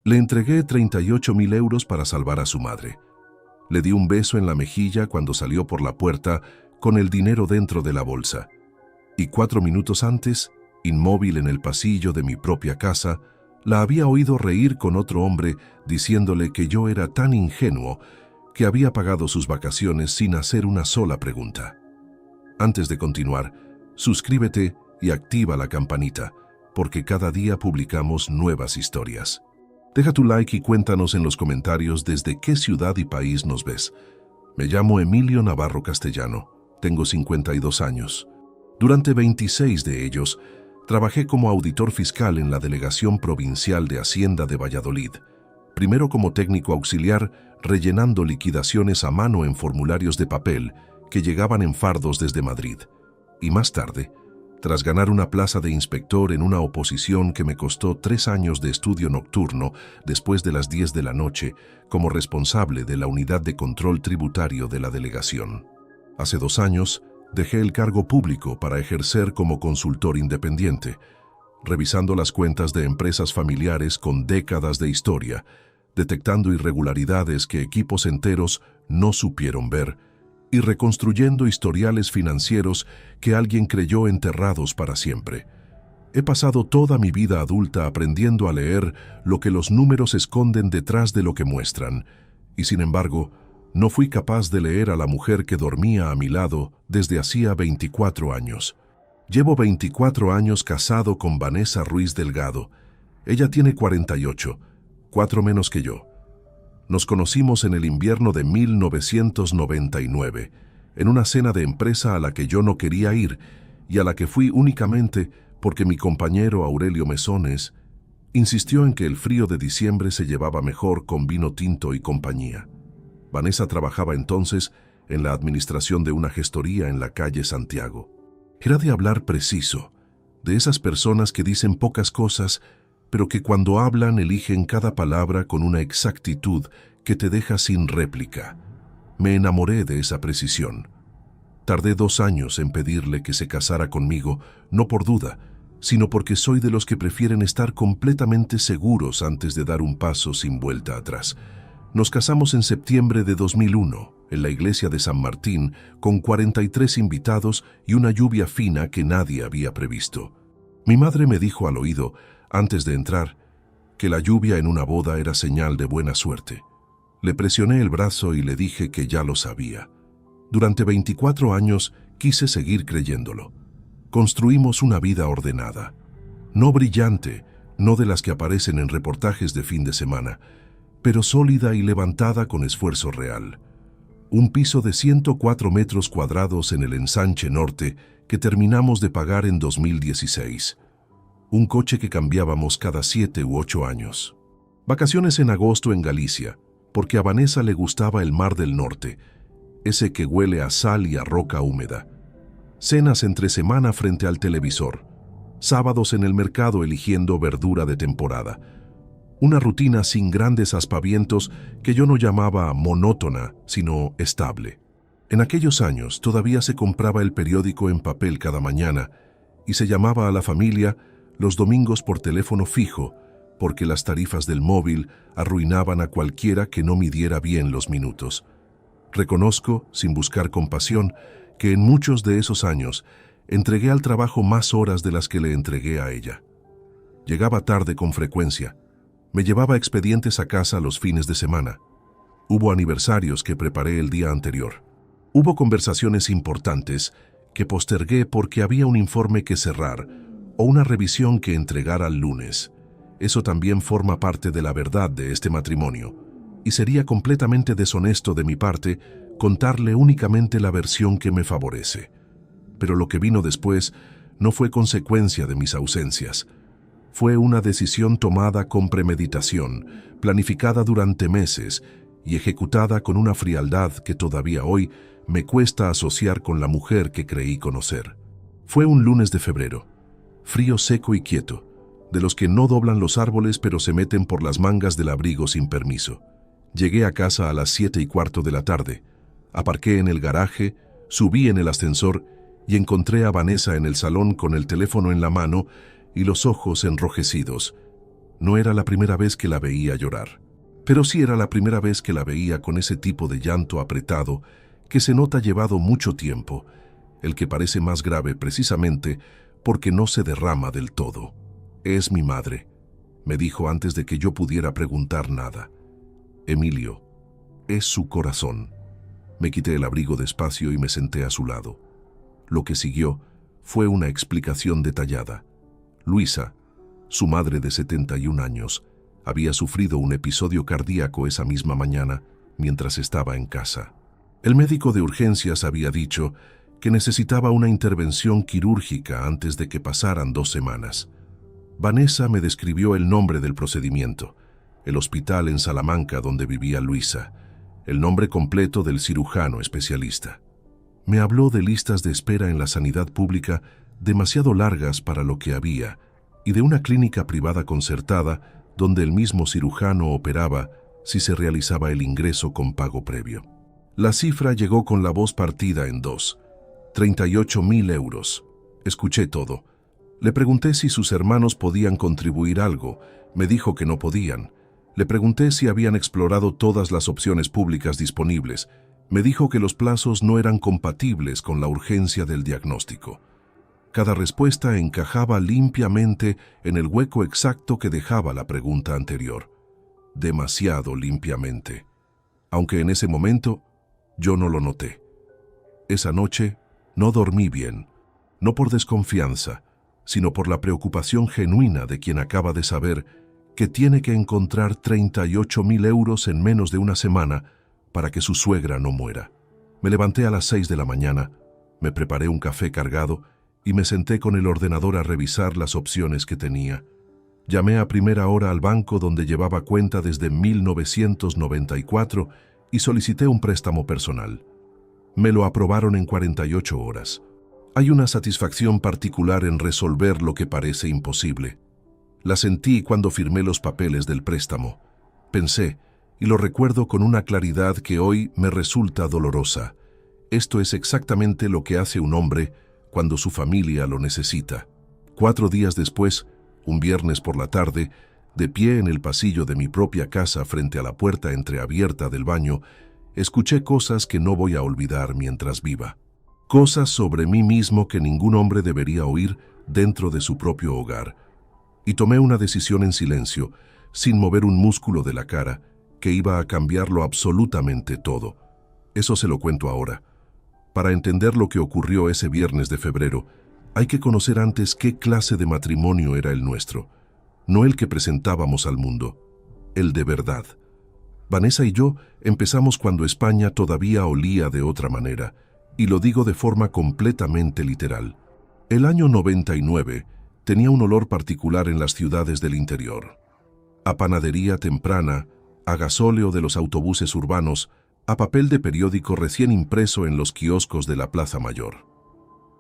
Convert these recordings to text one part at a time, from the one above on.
Le entregué 38.000 euros para salvar a su madre. Le di un beso en la mejilla cuando salió por la puerta con el dinero dentro de la bolsa. Y 4 minutos antes, inmóvil en el pasillo de mi propia casa, la había oído reír con otro hombre diciéndole que yo era tan ingenuo que había pagado sus vacaciones sin hacer una sola pregunta. Antes de continuar, suscríbete y activa la campanita, porque cada día publicamos nuevas historias. Deja tu like y cuéntanos en los comentarios desde qué ciudad y país nos ves. Me llamo Emilio Navarro Castellano, tengo 52 años. Durante 26 de ellos, trabajé como auditor fiscal en la Delegación Provincial de Hacienda de Valladolid, primero como técnico auxiliar, rellenando liquidaciones a mano en formularios de papel que llegaban en fardos desde Madrid, y más tarde, tras ganar una plaza de inspector en una oposición que me costó 3 años de estudio nocturno después de las 10 de la noche, como responsable de la unidad de control tributario de la delegación. Hace 2 años, dejé el cargo público para ejercer como consultor independiente, revisando las cuentas de empresas familiares con décadas de historia, detectando irregularidades que equipos enteros no supieron ver, y reconstruyendo historiales financieros que alguien creyó enterrados para siempre. He pasado toda mi vida adulta aprendiendo a leer lo que los números esconden detrás de lo que muestran, y sin embargo, no fui capaz de leer a la mujer que dormía a mi lado desde hacía 24 años. Llevo 24 años casado con Vanessa Ruiz Delgado. Ella tiene 48, 4 menos que yo. Nos conocimos en el invierno de 1999, en una cena de empresa a la que yo no quería ir y a la que fui únicamente porque mi compañero Aurelio Mesones insistió en que el frío de diciembre se llevaba mejor con vino tinto y compañía. Vanessa trabajaba entonces en la administración de una gestoría en la calle Santiago. Era de hablar preciso, de esas personas que dicen pocas cosas, pero que cuando hablan eligen cada palabra con una exactitud que te deja sin réplica. Me enamoré de esa precisión. Tardé 2 años en pedirle que se casara conmigo, no por duda, sino porque soy de los que prefieren estar completamente seguros antes de dar un paso sin vuelta atrás. Nos casamos en septiembre de 2001, en la iglesia de San Martín, con 43 invitados y una lluvia fina que nadie había previsto. Mi madre me dijo al oído, antes de entrar, que la lluvia en una boda era señal de buena suerte. Le presioné el brazo y le dije que ya lo sabía. Durante 24 años quise seguir creyéndolo. Construimos una vida ordenada. No brillante, no de las que aparecen en reportajes de fin de semana, pero sólida y levantada con esfuerzo real. Un piso de 104 metros cuadrados en el Ensanche Norte que terminamos de pagar en 2016. Un coche que cambiábamos cada 7 u 8 años. Vacaciones en agosto en Galicia, porque a Vanessa le gustaba el Mar del Norte, ese que huele a sal y a roca húmeda. Cenas entre semana frente al televisor. Sábados en el mercado eligiendo verdura de temporada. Una rutina sin grandes aspavientos que yo no llamaba monótona, sino estable. En aquellos años todavía se compraba el periódico en papel cada mañana y se llamaba a la familia los domingos por teléfono fijo, porque las tarifas del móvil arruinaban a cualquiera que no midiera bien los minutos. Reconozco, sin buscar compasión, que en muchos de esos años entregué al trabajo más horas de las que le entregué a ella. Llegaba tarde con frecuencia. Me llevaba expedientes a casa los fines de semana. Hubo aniversarios que preparé el día anterior. Hubo conversaciones importantes que postergué porque había un informe que cerrar o una revisión que entregar al lunes. Eso también forma parte de la verdad de este matrimonio, y sería completamente deshonesto de mi parte contarle únicamente la versión que me favorece. Pero lo que vino después no fue consecuencia de mis ausencias. Fue una decisión tomada con premeditación, planificada durante meses y ejecutada con una frialdad que todavía hoy me cuesta asociar con la mujer que creí conocer. Fue un lunes de febrero, frío, seco y quieto, de los que no doblan los árboles pero se meten por las mangas del abrigo sin permiso. Llegué a casa a las 7:15 de la tarde, aparqué en el garaje, subí en el ascensor y encontré a Vanessa en el salón con el teléfono en la mano y los ojos enrojecidos. No era la primera vez que la veía llorar, pero sí era la primera vez que la veía con ese tipo de llanto apretado que se nota llevado mucho tiempo, el que parece más grave precisamente porque no se derrama del todo. «Es mi madre», me dijo antes de que yo pudiera preguntar nada. «Emilio, es su corazón». Me quité el abrigo despacio y me senté a su lado. Lo que siguió fue una explicación detallada. Luisa, su madre de 71 años, había sufrido un episodio cardíaco esa misma mañana mientras estaba en casa. El médico de urgencias había dicho que necesitaba una intervención quirúrgica antes de que pasaran 2 semanas. Vanessa me describió el nombre del procedimiento, el hospital en Salamanca donde vivía Luisa, el nombre completo del cirujano especialista. Me habló de listas de espera en la sanidad pública demasiado largas para lo que había y de una clínica privada concertada donde el mismo cirujano operaba si se realizaba el ingreso con pago previo. La cifra llegó con la voz partida en dos. 38.000 euros. Escuché todo. Le pregunté si sus hermanos podían contribuir algo. Me dijo que no podían. Le pregunté si habían explorado todas las opciones públicas disponibles. Me dijo que los plazos no eran compatibles con la urgencia del diagnóstico. Cada respuesta encajaba limpiamente en el hueco exacto que dejaba la pregunta anterior. Demasiado limpiamente. Aunque en ese momento yo no lo noté. Esa noche no dormí bien, no por desconfianza, sino por la preocupación genuina de quien acaba de saber que tiene que encontrar 38.000 euros en menos de una semana para que su suegra no muera. Me levanté a las 6 de la mañana, me preparé un café cargado y me senté con el ordenador a revisar las opciones que tenía. Llamé a primera hora al banco donde llevaba cuenta desde 1994 y solicité un préstamo personal. Me lo aprobaron en 48 horas. Hay una satisfacción particular en resolver lo que parece imposible. La sentí cuando firmé los papeles del préstamo. Pensé, y lo recuerdo con una claridad que hoy me resulta dolorosa. Esto es exactamente lo que hace un hombre cuando su familia lo necesita. 4 días después, un viernes por la tarde, de pie en el pasillo de mi propia casa frente a la puerta entreabierta del baño, escuché cosas que no voy a olvidar mientras viva. Cosas sobre mí mismo que ningún hombre debería oír dentro de su propio hogar. Y tomé una decisión en silencio, sin mover un músculo de la cara, que iba a cambiarlo absolutamente todo. Eso se lo cuento ahora. Para entender lo que ocurrió ese viernes de febrero, hay que conocer antes qué clase de matrimonio era el nuestro. No el que presentábamos al mundo, el de verdad. Vanessa y yo empezamos cuando España todavía olía de otra manera, y lo digo de forma completamente literal. El año 99 tenía un olor particular en las ciudades del interior. A panadería temprana, a gasóleo de los autobuses urbanos, a papel de periódico recién impreso en los kioscos de la Plaza Mayor.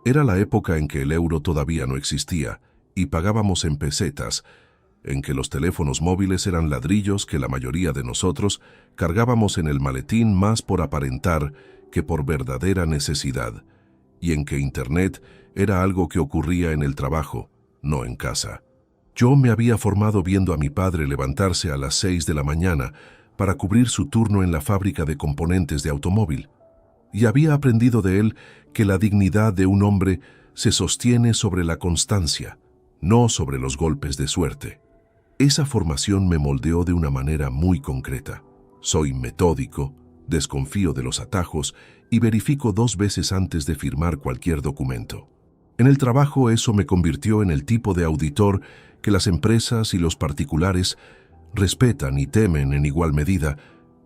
Era la época en que el euro todavía no existía y pagábamos en pesetas, en que los teléfonos móviles eran ladrillos que la mayoría de nosotros cargábamos en el maletín más por aparentar que por verdadera necesidad, y en que Internet era algo que ocurría en el trabajo, no en casa. Yo me había formado viendo a mi padre levantarse a las 6 de la mañana para cubrir su turno en la fábrica de componentes de automóvil, y había aprendido de él que la dignidad de un hombre se sostiene sobre la constancia, no sobre los golpes de suerte. Esa formación me moldeó de una manera muy concreta. Soy metódico, desconfío de los atajos y verifico 2 veces antes de firmar cualquier documento. En el trabajo eso me convirtió en el tipo de auditor que las empresas y los particulares respetan y temen en igual medida,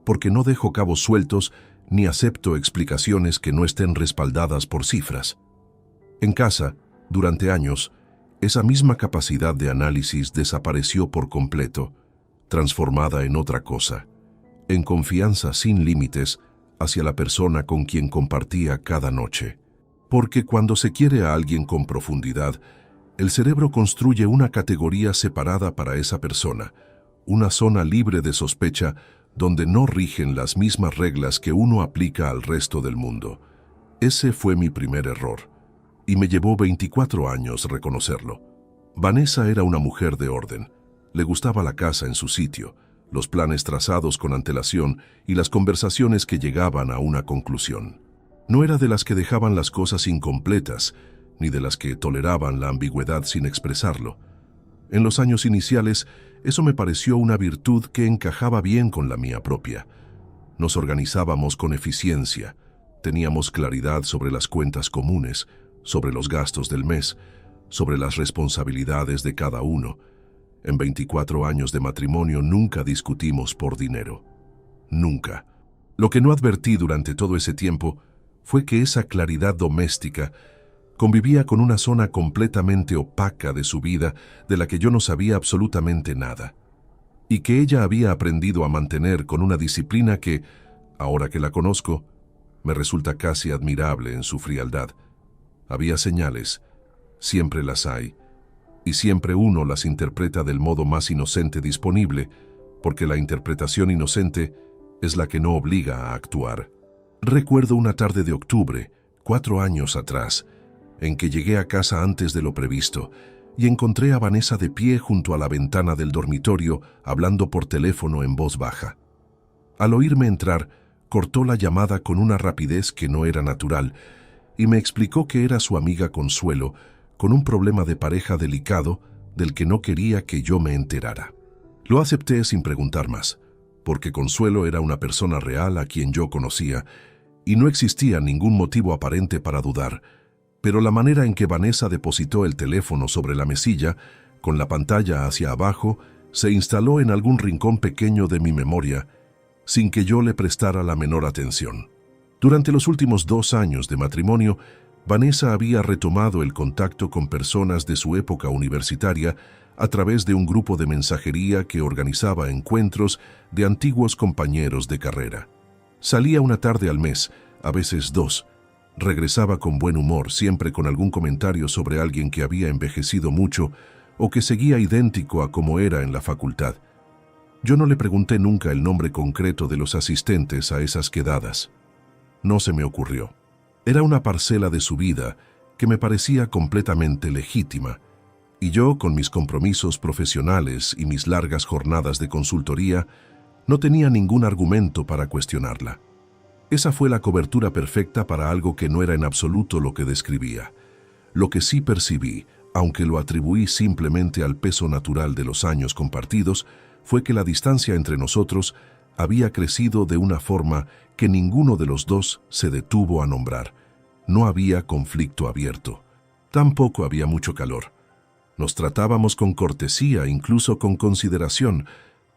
porque no dejo cabos sueltos ni acepto explicaciones que no estén respaldadas por cifras. En casa, durante años, esa misma capacidad de análisis desapareció por completo, transformada en otra cosa, en confianza sin límites hacia la persona con quien compartía cada noche. Porque cuando se quiere a alguien con profundidad, el cerebro construye una categoría separada para esa persona, una zona libre de sospecha donde no rigen las mismas reglas que uno aplica al resto del mundo. Ese fue mi primer error, y me llevó 24 años reconocerlo. Vanessa era una mujer de orden. Le gustaba la casa en su sitio, los planes trazados con antelación y las conversaciones que llegaban a una conclusión. No era de las que dejaban las cosas incompletas, ni de las que toleraban la ambigüedad sin expresarlo. En los años iniciales, eso me pareció una virtud que encajaba bien con la mía propia. Nos organizábamos con eficiencia, teníamos claridad sobre las cuentas comunes, sobre los gastos del mes, sobre las responsabilidades de cada uno. En 24 años de matrimonio nunca discutimos por dinero. Nunca. Lo que no advertí durante todo ese tiempo fue que esa claridad doméstica convivía con una zona completamente opaca de su vida de la que yo no sabía absolutamente nada, y que ella había aprendido a mantener con una disciplina que, ahora que la conozco, me resulta casi admirable en su frialdad. Había señales, siempre las hay, y siempre uno las interpreta del modo más inocente disponible, porque la interpretación inocente es la que no obliga a actuar. Recuerdo una tarde de octubre, 4 años atrás, en que llegué a casa antes de lo previsto y encontré a Vanessa de pie junto a la ventana del dormitorio hablando por teléfono en voz baja. Al oírme entrar, cortó la llamada con una rapidez que no era natural y me explicó que era su amiga Consuelo con un problema de pareja delicado del que no quería que yo me enterara. Lo acepté sin preguntar más, porque Consuelo era una persona real a quien yo conocía y no existía ningún motivo aparente para dudar, pero la manera en que Vanessa depositó el teléfono sobre la mesilla, con la pantalla hacia abajo, se instaló en algún rincón pequeño de mi memoria, sin que yo le prestara la menor atención. Durante los últimos 2 años de matrimonio, Vanessa había retomado el contacto con personas de su época universitaria a través de un grupo de mensajería que organizaba encuentros de antiguos compañeros de carrera. Salía una tarde al mes, a veces 2. Regresaba con buen humor, siempre con algún comentario sobre alguien que había envejecido mucho o que seguía idéntico a como era en la facultad. Yo no le pregunté nunca el nombre concreto de los asistentes a esas quedadas. No se me ocurrió. Era una parcela de su vida que me parecía completamente legítima, y yo, con mis compromisos profesionales y mis largas jornadas de consultoría, no tenía ningún argumento para cuestionarla. Esa fue la cobertura perfecta para algo que no era en absoluto lo que describía. Lo que sí percibí, aunque lo atribuí simplemente al peso natural de los años compartidos, fue que la distancia entre nosotros había crecido de una forma que ninguno de los dos se detuvo a nombrar. No había conflicto abierto. Tampoco había mucho calor. Nos tratábamos con cortesía, incluso con consideración,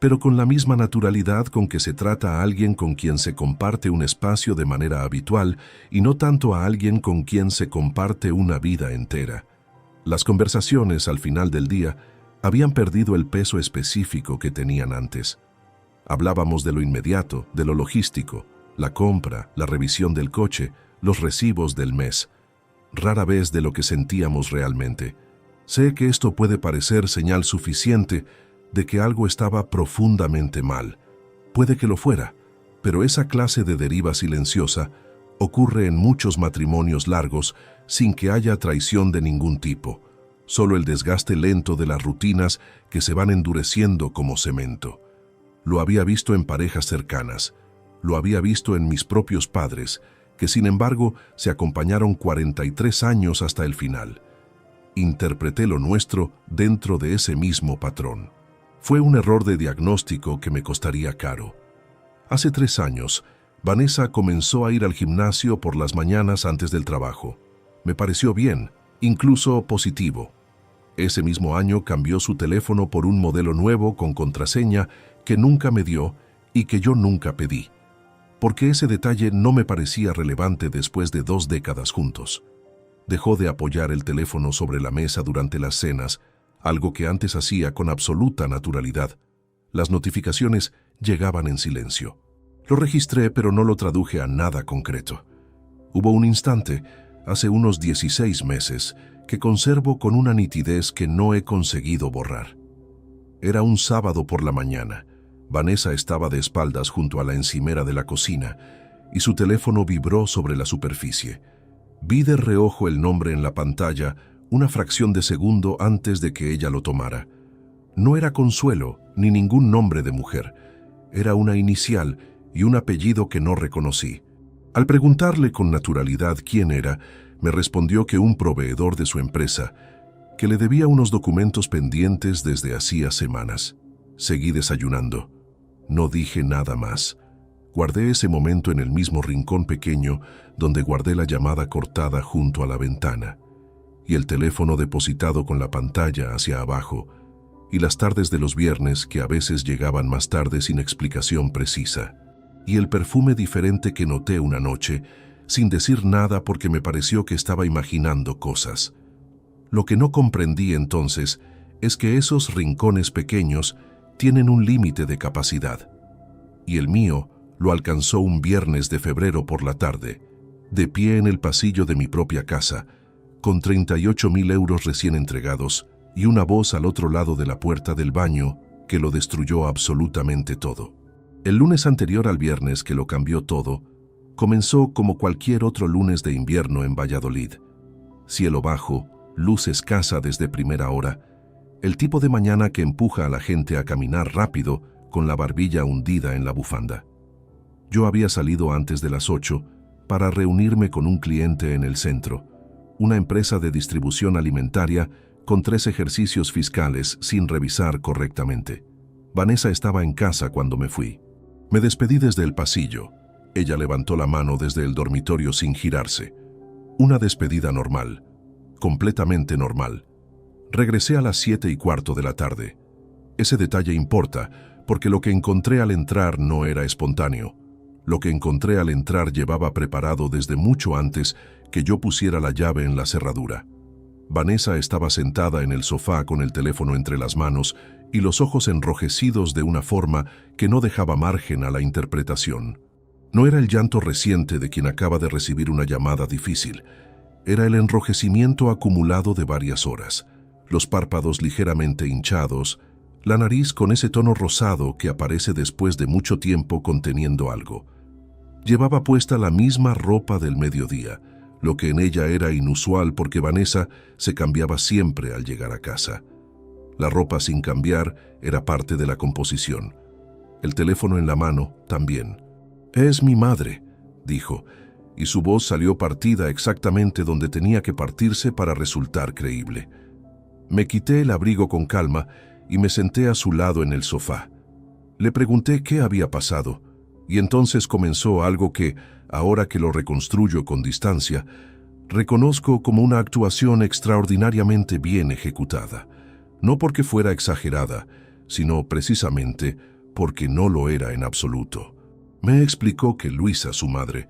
pero con la misma naturalidad con que se trata a alguien con quien se comparte un espacio de manera habitual y no tanto a alguien con quien se comparte una vida entera. Las conversaciones, al final del día, habían perdido el peso específico que tenían antes. Hablábamos de lo inmediato, de lo logístico, la compra, la revisión del coche, los recibos del mes. Rara vez de lo que sentíamos realmente. Sé que esto puede parecer señal suficiente de que algo estaba profundamente mal. Puede que lo fuera, pero esa clase de deriva silenciosa ocurre en muchos matrimonios largos sin que haya traición de ningún tipo, solo el desgaste lento de las rutinas que se van endureciendo como cemento. Lo había visto en parejas cercanas, lo había visto en mis propios padres, que sin embargo se acompañaron 43 años hasta el final. Interpreté lo nuestro dentro de ese mismo patrón. Fue un error de diagnóstico que me costaría caro. Hace 3 años, Vanessa comenzó a ir al gimnasio por las mañanas antes del trabajo. Me pareció bien, incluso positivo. Ese mismo año cambió su teléfono por un modelo nuevo con contraseña que nunca me dio y que yo nunca pedí, porque ese detalle no me parecía relevante después de 2 décadas juntos. Dejó de apoyar el teléfono sobre la mesa durante las cenas, algo que antes hacía con absoluta naturalidad. Las notificaciones llegaban en silencio. Lo registré, pero no lo traduje a nada concreto. Hubo un instante, hace unos 16 meses, que conservo con una nitidez que no he conseguido borrar. Era un sábado por la mañana. Vanessa estaba de espaldas junto a la encimera de la cocina y su teléfono vibró sobre la superficie. Vi de reojo el nombre en la pantalla una fracción de segundo antes de que ella lo tomara. No era Consuelo, ni ningún nombre de mujer. Era una inicial y un apellido que no reconocí. Al preguntarle con naturalidad quién era, me respondió que un proveedor de su empresa, que le debía unos documentos pendientes desde hacía semanas. Seguí desayunando. No dije nada más. Guardé ese momento en el mismo rincón pequeño donde guardé la llamada cortada junto a la ventana, y el teléfono depositado con la pantalla hacia abajo, y las tardes de los viernes que a veces llegaban más tarde sin explicación precisa, y el perfume diferente que noté una noche, sin decir nada porque me pareció que estaba imaginando cosas. Lo que no comprendí entonces es que esos rincones pequeños tienen un límite de capacidad, y el mío lo alcanzó un viernes de febrero por la tarde, de pie en el pasillo de mi propia casa, con 38.000 euros recién entregados y una voz al otro lado de la puerta del baño que lo destruyó absolutamente todo. El lunes anterior al viernes que lo cambió todo, comenzó como cualquier otro lunes de invierno en Valladolid. Cielo bajo, luz escasa desde primera hora, el tipo de mañana que empuja a la gente a caminar rápido con la barbilla hundida en la bufanda. Yo había salido antes de las 8 para reunirme con un cliente en el centro, una empresa de distribución alimentaria con 3 ejercicios fiscales sin revisar correctamente. Vanessa estaba en casa cuando me fui. Me despedí desde el pasillo. Ella levantó la mano desde el dormitorio sin girarse. Una despedida normal, completamente normal. Regresé a las 7:15 de la tarde. Ese detalle importa, porque lo que encontré al entrar no era espontáneo. Lo que encontré al entrar llevaba preparado desde mucho antes que yo pusiera la llave en la cerradura. Vanessa estaba sentada en el sofá con el teléfono entre las manos y los ojos enrojecidos de una forma que no dejaba margen a la interpretación. No era el llanto reciente de quien acaba de recibir una llamada difícil. Era el enrojecimiento acumulado de varias horas, los párpados ligeramente hinchados, la nariz con ese tono rosado que aparece después de mucho tiempo conteniendo algo. Llevaba puesta la misma ropa del mediodía, lo que en ella era inusual porque Vanessa se cambiaba siempre al llegar a casa. La ropa sin cambiar era parte de la composición. El teléfono en la mano también. «Es mi madre», dijo, y su voz salió partida exactamente donde tenía que partirse para resultar creíble. Me quité el abrigo con calma y me senté a su lado en el sofá. Le pregunté qué había pasado, y entonces comenzó algo que, ahora que lo reconstruyo con distancia, reconozco como una actuación extraordinariamente bien ejecutada. No porque fuera exagerada, sino precisamente porque no lo era en absoluto. Me explicó que Luisa, su madre,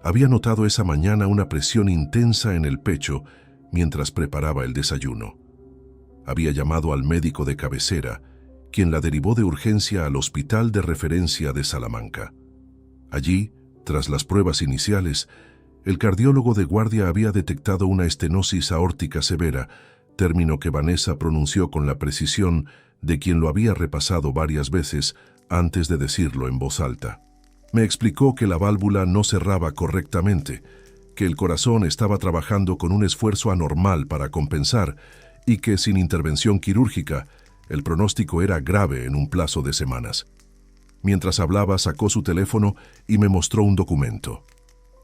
había notado esa mañana una presión intensa en el pecho mientras preparaba el desayuno. Había llamado al médico de cabecera, quien la derivó de urgencia al hospital de referencia de Salamanca. Allí, tras las pruebas iniciales, el cardiólogo de guardia había detectado una estenosis aórtica severa, término que Vanessa pronunció con la precisión de quien lo había repasado varias veces antes de decirlo en voz alta. Me explicó que la válvula no cerraba correctamente, que el corazón estaba trabajando con un esfuerzo anormal para compensar y que sin intervención quirúrgica, el pronóstico era grave en un plazo de semanas. Mientras hablaba, sacó su teléfono y me mostró un documento.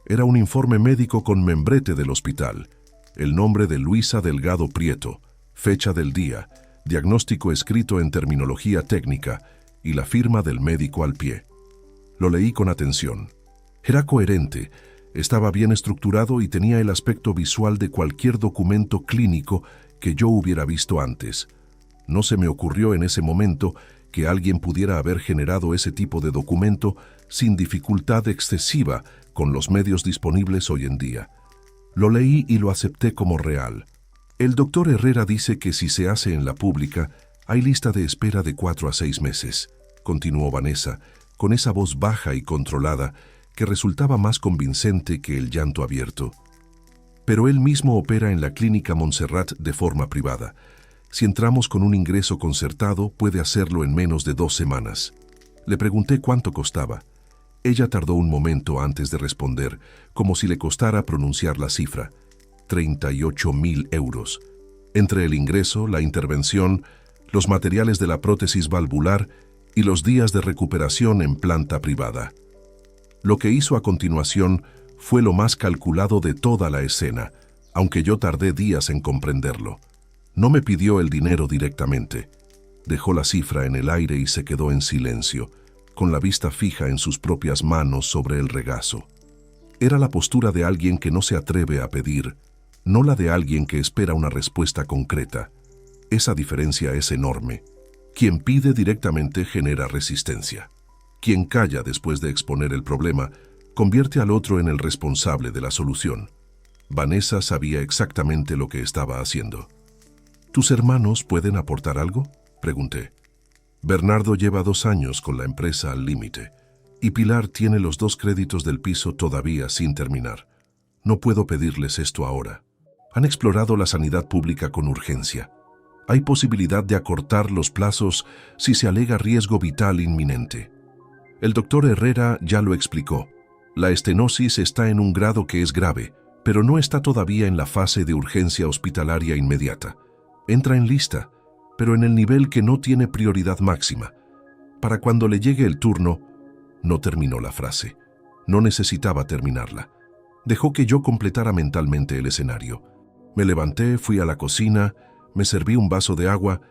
Era un informe médico con membrete del hospital, el nombre de Luisa Delgado Prieto, fecha del día, diagnóstico escrito en terminología técnica y la firma del médico al pie. Lo leí con atención. Era coherente, estaba bien estructurado y tenía el aspecto visual de cualquier documento clínico que yo hubiera visto antes. No se me ocurrió en ese momento que alguien pudiera haber generado ese tipo de documento sin dificultad excesiva con los medios disponibles hoy en día. Lo leí y lo acepté como real. El doctor Herrera dice que si se hace en la pública, hay lista de espera de 4 a 6 meses, continuó Vanessa, con esa voz baja y controlada que resultaba más convincente que el llanto abierto. Pero él mismo opera en la clínica Montserrat de forma privada. Si entramos con un ingreso concertado, puede hacerlo en menos de 2 semanas. Le pregunté cuánto costaba. Ella tardó un momento antes de responder, como si le costara pronunciar la cifra. 38.000 euros. Entre el ingreso, la intervención, los materiales de la prótesis valvular y los días de recuperación en planta privada. Lo que hizo a continuación fue lo más calculado de toda la escena, aunque yo tardé días en comprenderlo. No me pidió el dinero directamente. Dejó la cifra en el aire y se quedó en silencio, con la vista fija en sus propias manos sobre el regazo. Era la postura de alguien que no se atreve a pedir, no la de alguien que espera una respuesta concreta. Esa diferencia es enorme. Quien pide directamente genera resistencia. Quien calla después de exponer el problema convierte al otro en el responsable de la solución. Vanessa sabía exactamente lo que estaba haciendo. ¿Tus hermanos pueden aportar algo?, pregunté. Bernardo lleva 2 años con la empresa al límite y Pilar tiene los 2 créditos del piso todavía sin terminar. No puedo pedirles esto ahora. Han explorado la sanidad pública con urgencia. Hay posibilidad de acortar los plazos si se alega riesgo vital inminente. El doctor Herrera ya lo explicó. La estenosis está en un grado que es grave, pero no está todavía en la fase de urgencia hospitalaria inmediata. Entra en lista, pero en el nivel que no tiene prioridad máxima. Para cuando le llegue el turno, no terminó la frase. No necesitaba terminarla. Dejó que yo completara mentalmente el escenario. Me levanté, fui a la cocina, me serví un vaso de agua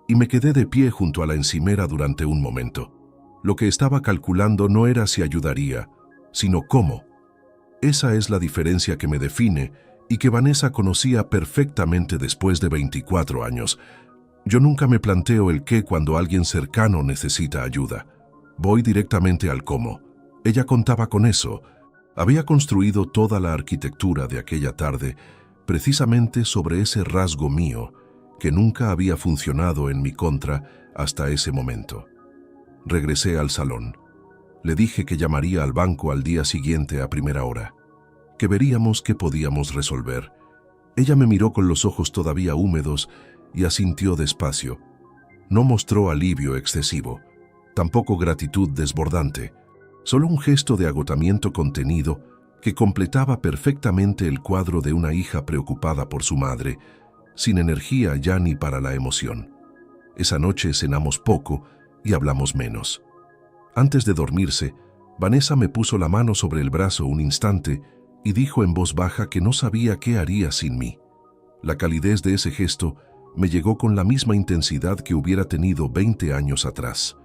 y me quedé de pie junto a la encimera durante un momento. Lo que estaba calculando no era si ayudaría, sino cómo. Esa es la diferencia que me define y que Vanessa conocía perfectamente después de 24 años. Yo nunca me planteo el qué cuando alguien cercano necesita ayuda. Voy directamente al cómo. Ella contaba con eso. Había construido toda la arquitectura de aquella tarde precisamente sobre ese rasgo mío que nunca había funcionado en mi contra hasta ese momento. Regresé al salón. Le dije que llamaría al banco al día siguiente a primera hora, que veríamos qué podíamos resolver. Ella me miró con los ojos todavía húmedos y asintió despacio. No mostró alivio excesivo, tampoco gratitud desbordante, solo un gesto de agotamiento contenido que completaba perfectamente el cuadro de una hija preocupada por su madre, sin energía ya ni para la emoción. Esa noche cenamos poco y hablamos menos. Antes de dormirse, Vanessa me puso la mano sobre el brazo un instante y dijo en voz baja que no sabía qué haría sin mí. La calidez de ese gesto me llegó con la misma intensidad que hubiera tenido 20 años atrás.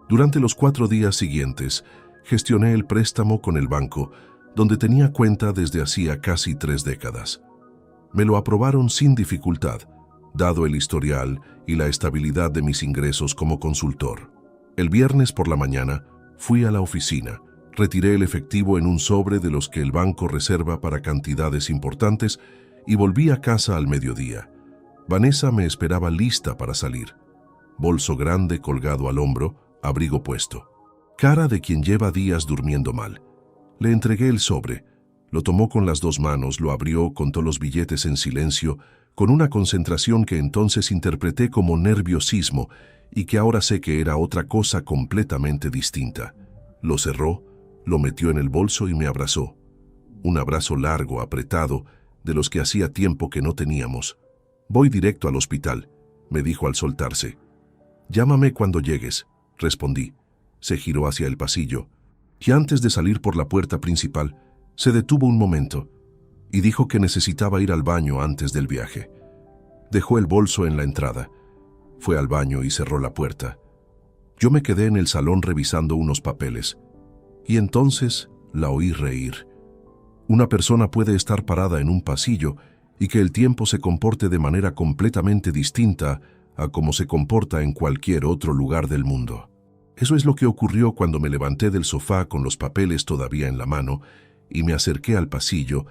Durante los 4 días siguientes, gestioné el préstamo con el banco, donde tenía cuenta desde hacía casi 3 décadas. Me lo aprobaron sin dificultad, dado el historial y la estabilidad de mis ingresos como consultor. El viernes por la mañana fui a la oficina, retiré el efectivo en un sobre de los que el banco reserva para cantidades importantes y volví a casa al mediodía. Vanessa me esperaba lista para salir. Bolso grande colgado al hombro, abrigo puesto. Cara de quien lleva días durmiendo mal. Le entregué el sobre. Lo tomó con las 2 manos, lo abrió, contó los billetes en silencio, con una concentración que entonces interpreté como nerviosismo y que ahora sé que era otra cosa completamente distinta. Lo cerró, lo metió en el bolso y me abrazó. Un abrazo largo, apretado, de los que hacía tiempo que no teníamos. «Voy directo al hospital», me dijo al soltarse. «Llámame cuando llegues», respondí. Se giró hacia el pasillo y antes de salir por la puerta principal, se detuvo un momento y dijo que necesitaba ir al baño antes del viaje. Dejó el bolso en la entrada. Fue al baño y cerró la puerta. Yo me quedé en el salón revisando unos papeles y entonces la oí reír. Una persona puede estar parada en un pasillo y que el tiempo se comporte de manera completamente distinta a como se comporta en cualquier otro lugar del mundo. Eso es lo que ocurrió cuando me levanté del sofá con los papeles todavía en la mano y me acerqué al pasillo,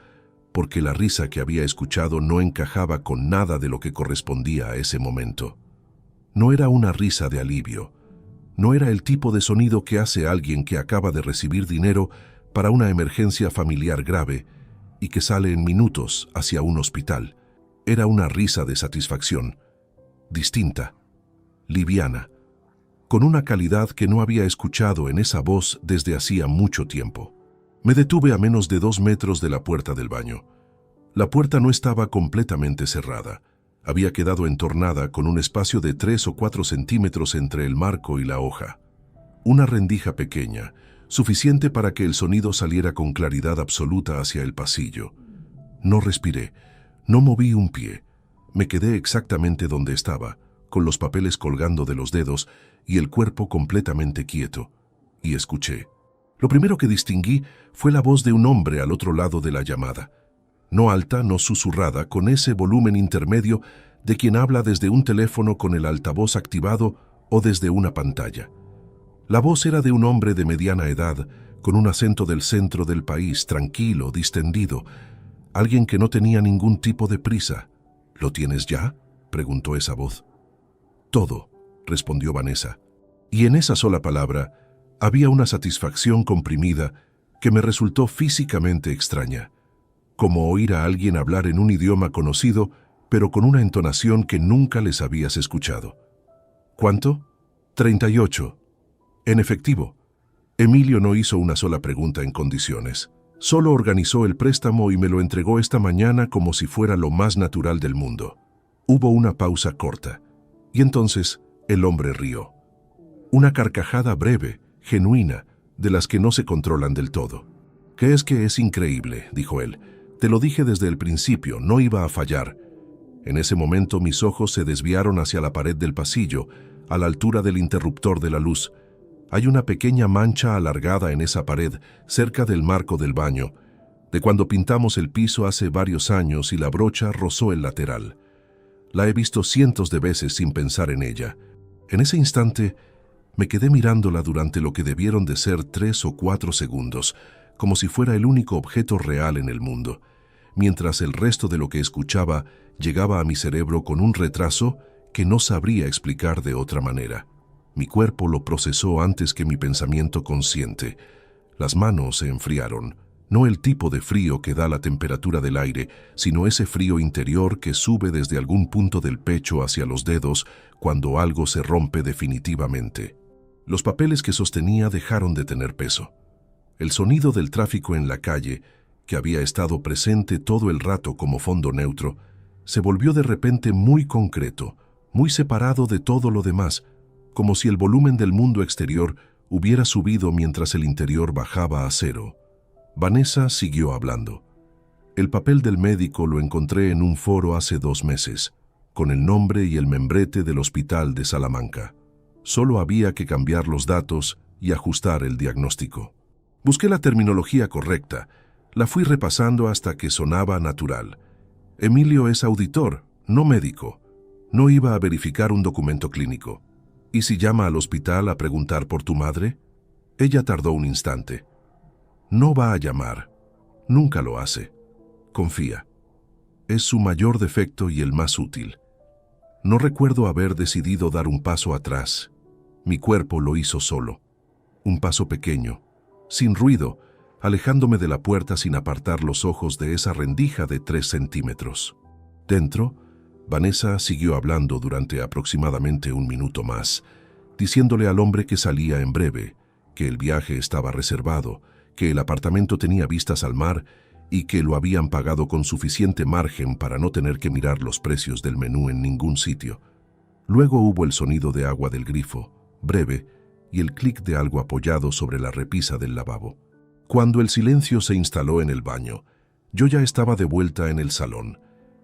porque la risa que había escuchado no encajaba con nada de lo que correspondía a ese momento. No era una risa de alivio. No era el tipo de sonido que hace alguien que acaba de recibir dinero para una emergencia familiar grave y que sale en minutos hacia un hospital. Era una risa de satisfacción, distinta, liviana, con una calidad que no había escuchado en esa voz desde hacía mucho tiempo. Me detuve a menos de 2 metros de la puerta del baño. La puerta no estaba completamente cerrada. Había quedado entornada con un espacio de 3 o 4 centímetros entre el marco y la hoja. Una rendija pequeña, suficiente para que el sonido saliera con claridad absoluta hacia el pasillo. No respiré, no moví un pie. Me quedé exactamente donde estaba, con los papeles colgando de los dedos y el cuerpo completamente quieto, y escuché. Lo primero que distinguí fue la voz de un hombre al otro lado de la llamada. No alta, no susurrada, con ese volumen intermedio de quien habla desde un teléfono con el altavoz activado o desde una pantalla. La voz era de un hombre de mediana edad, con un acento del centro del país, tranquilo, distendido, alguien que no tenía ningún tipo de prisa. ¿Lo tienes ya?, preguntó esa voz. Todo, respondió Vanessa, y en esa sola palabra había una satisfacción comprimida que me resultó físicamente extraña, como oír a alguien hablar en un idioma conocido, pero con una entonación que nunca les habías escuchado. ¿Cuánto? 38. En efectivo. Emilio no hizo una sola pregunta en condiciones. Solo organizó el préstamo y me lo entregó esta mañana como si fuera lo más natural del mundo. Hubo una pausa corta, y entonces el hombre rió. Una carcajada breve, genuina, de las que no se controlan del todo. «¿Qué es que es increíble?», dijo él. «Te lo dije desde el principio, no iba a fallar». En ese momento mis ojos se desviaron hacia la pared del pasillo, a la altura del interruptor de la luz. Hay una pequeña mancha alargada en esa pared, cerca del marco del baño, de cuando pintamos el piso hace varios años y la brocha rozó el lateral. La he visto cientos de veces sin pensar en ella. En ese instante, me quedé mirándola durante lo que debieron de ser 3 o 4 segundos, como si fuera el único objeto real en el mundo, mientras el resto de lo que escuchaba llegaba a mi cerebro con un retraso que no sabría explicar de otra manera. Mi cuerpo lo procesó antes que mi pensamiento consciente. Las manos se enfriaron, no el tipo de frío que da la temperatura del aire, sino ese frío interior que sube desde algún punto del pecho hacia los dedos cuando algo se rompe definitivamente. Los papeles que sostenía dejaron de tener peso. El sonido del tráfico en la calle, que había estado presente todo el rato como fondo neutro, se volvió de repente muy concreto, muy separado de todo lo demás, como si el volumen del mundo exterior hubiera subido mientras el interior bajaba a cero. Vanessa siguió hablando. El papel del médico lo encontré en un foro hace 2 meses, con el nombre y el membrete del hospital de Salamanca. Solo había que cambiar los datos y ajustar el diagnóstico. Busqué la terminología correcta, la fui repasando hasta que sonaba natural. Emilio es auditor, no médico. No iba a verificar un documento clínico. ¿Y si llama al hospital a preguntar por tu madre? Ella tardó un instante. No va a llamar. Nunca lo hace. Confía. Es su mayor defecto y el más útil. No recuerdo haber decidido dar un paso atrás. Mi cuerpo lo hizo solo. Un paso pequeño, sin ruido, alejándome de la puerta sin apartar los ojos de esa rendija de 3 centímetros. Dentro, Vanessa siguió hablando durante aproximadamente 1 minuto más, diciéndole al hombre que salía en breve, que el viaje estaba reservado, que el apartamento tenía vistas al mar y que lo habían pagado con suficiente margen para no tener que mirar los precios del menú en ningún sitio. Luego hubo el sonido de agua del grifo, breve, y el clic de algo apoyado sobre la repisa del lavabo. Cuando el silencio se instaló en el baño, yo ya estaba de vuelta en el salón,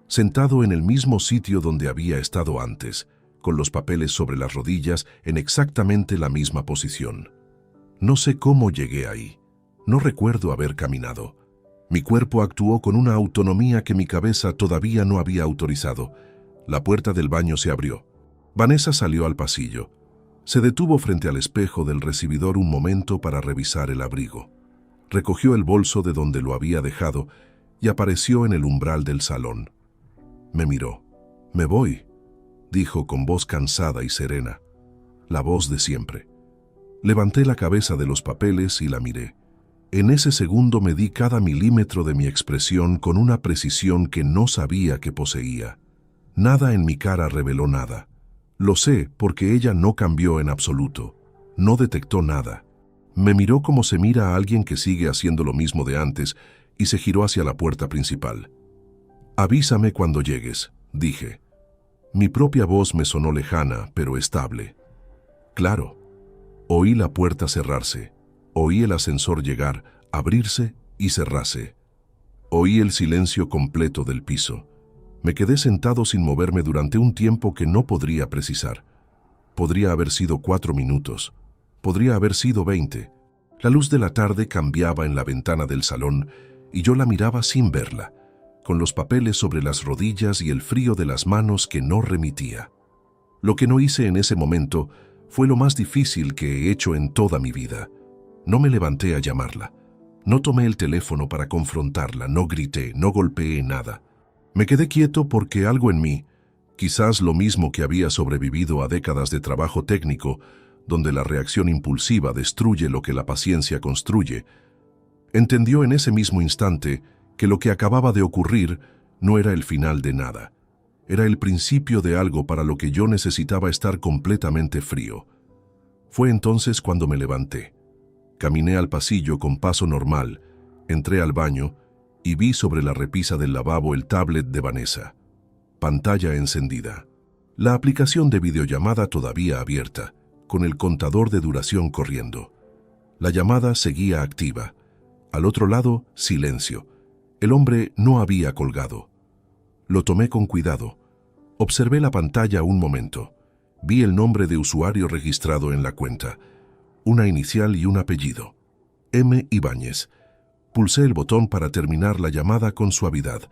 sentado en el mismo sitio donde había estado antes, con los papeles sobre las rodillas en exactamente la misma posición. No sé cómo llegué ahí. No recuerdo haber caminado. Mi cuerpo actuó con una autonomía que mi cabeza todavía no había autorizado. La puerta del baño se abrió. Vanessa salió al pasillo. Se detuvo frente al espejo del recibidor un momento para revisar el abrigo. Recogió el bolso de donde lo había dejado y apareció en el umbral del salón. Me miró. «Me voy», dijo con voz cansada y serena, la voz de siempre. Levanté la cabeza de los papeles y la miré. En ese segundo medí cada milímetro de mi expresión con una precisión que no sabía que poseía. Nada en mi cara reveló nada. Lo sé porque ella no cambió en absoluto. No detectó nada. Me miró como se mira a alguien que sigue haciendo lo mismo de antes y se giró hacia la puerta principal. «Avísame cuando llegues», dije. Mi propia voz me sonó lejana, pero estable. Claro, oí la puerta cerrarse, oí el ascensor llegar, abrirse y cerrarse. Oí el silencio completo del piso. Me quedé sentado sin moverme durante un tiempo que no podría precisar. Podría haber sido 4 minutos, podría haber sido 20. La luz de la tarde cambiaba en la ventana del salón y yo la miraba sin verla, con los papeles sobre las rodillas y el frío de las manos que no remitía. Lo que no hice en ese momento fue lo más difícil que he hecho en toda mi vida. No me levanté a llamarla. No tomé el teléfono para confrontarla, no grité, no golpeé nada. Me quedé quieto porque algo en mí, quizás lo mismo que había sobrevivido a décadas de trabajo técnico, donde la reacción impulsiva destruye lo que la paciencia construye, entendió en ese mismo instante que lo que acababa de ocurrir no era el final de nada. Era el principio de algo para lo que yo necesitaba estar completamente frío. Fue entonces cuando me levanté. Caminé al pasillo con paso normal, entré al baño y vi sobre la repisa del lavabo el tablet de Vanessa. Pantalla encendida. La aplicación de videollamada todavía abierta, con el contador de duración corriendo. La llamada seguía activa. Al otro lado, silencio. El hombre no había colgado. Lo tomé con cuidado. Observé la pantalla un momento. Vi el nombre de usuario registrado en la cuenta. Una inicial y un apellido. M. Ibáñez. Pulsé el botón para terminar la llamada con suavidad.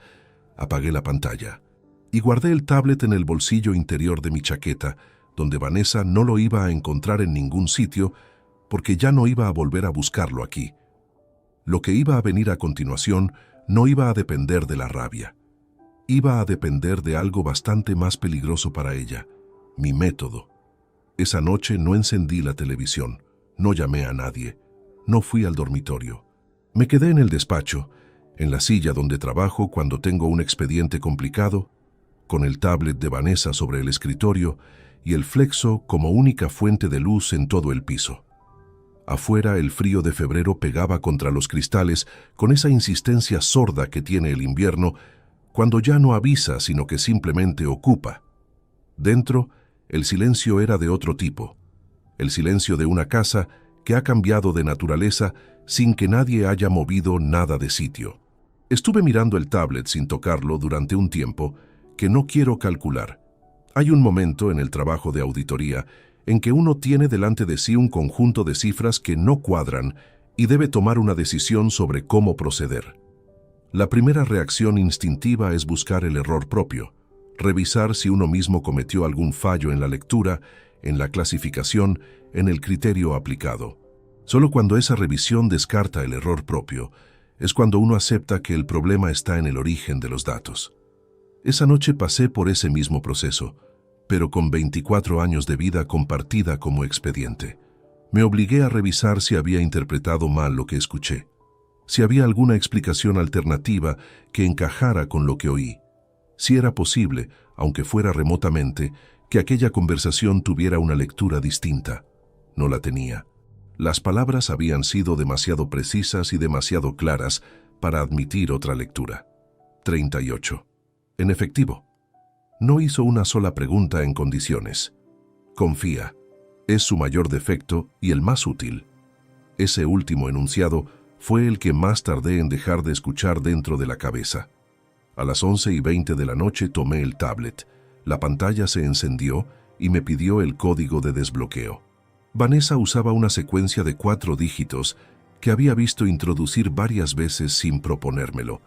Apagué la pantalla. Y guardé el tablet en el bolsillo interior de mi chaqueta, donde Vanessa no lo iba a encontrar en ningún sitio, porque ya no iba a volver a buscarlo aquí. Lo que iba a venir a continuación no iba a depender de la rabia. Iba a depender de algo bastante más peligroso para ella, mi método. Esa noche no encendí la televisión, no llamé a nadie, no fui al dormitorio. Me quedé en el despacho, en la silla donde trabajo cuando tengo un expediente complicado, con el tablet de Vanessa sobre el escritorio y el flexo como única fuente de luz en todo el piso. Afuera el frío de febrero pegaba contra los cristales con esa insistencia sorda que tiene el invierno cuando ya no avisa sino que simplemente ocupa. Dentro, el silencio era de otro tipo, el silencio de una casa que ha cambiado de naturaleza sin que nadie haya movido nada de sitio. Estuve mirando el tablet sin tocarlo durante un tiempo que no quiero calcular. Hay un momento en el trabajo de auditoría en que uno tiene delante de sí un conjunto de cifras que no cuadran y debe tomar una decisión sobre cómo proceder. La primera reacción instintiva es buscar el error propio, revisar si uno mismo cometió algún fallo en la lectura, en la clasificación, en el criterio aplicado. Solo cuando esa revisión descarta el error propio, es cuando uno acepta que el problema está en el origen de los datos. Esa noche pasé por ese mismo proceso, pero con 24 años de vida compartida como expediente. Me obligué a revisar si había interpretado mal lo que escuché, si había alguna explicación alternativa que encajara con lo que oí, si era posible, aunque fuera remotamente, que aquella conversación tuviera una lectura distinta. No la tenía. Las palabras habían sido demasiado precisas y demasiado claras para admitir otra lectura. 38. En efectivo, no hizo una sola pregunta en condiciones. Confía. Es su mayor defecto y el más útil. Ese último enunciado fue el que más tardé en dejar de escuchar dentro de la cabeza. A las 11:20 de la noche tomé el tablet. La pantalla se encendió y me pidió el código de desbloqueo. Vanessa usaba una secuencia de 4 dígitos que había visto introducir varias veces sin proponérmelo.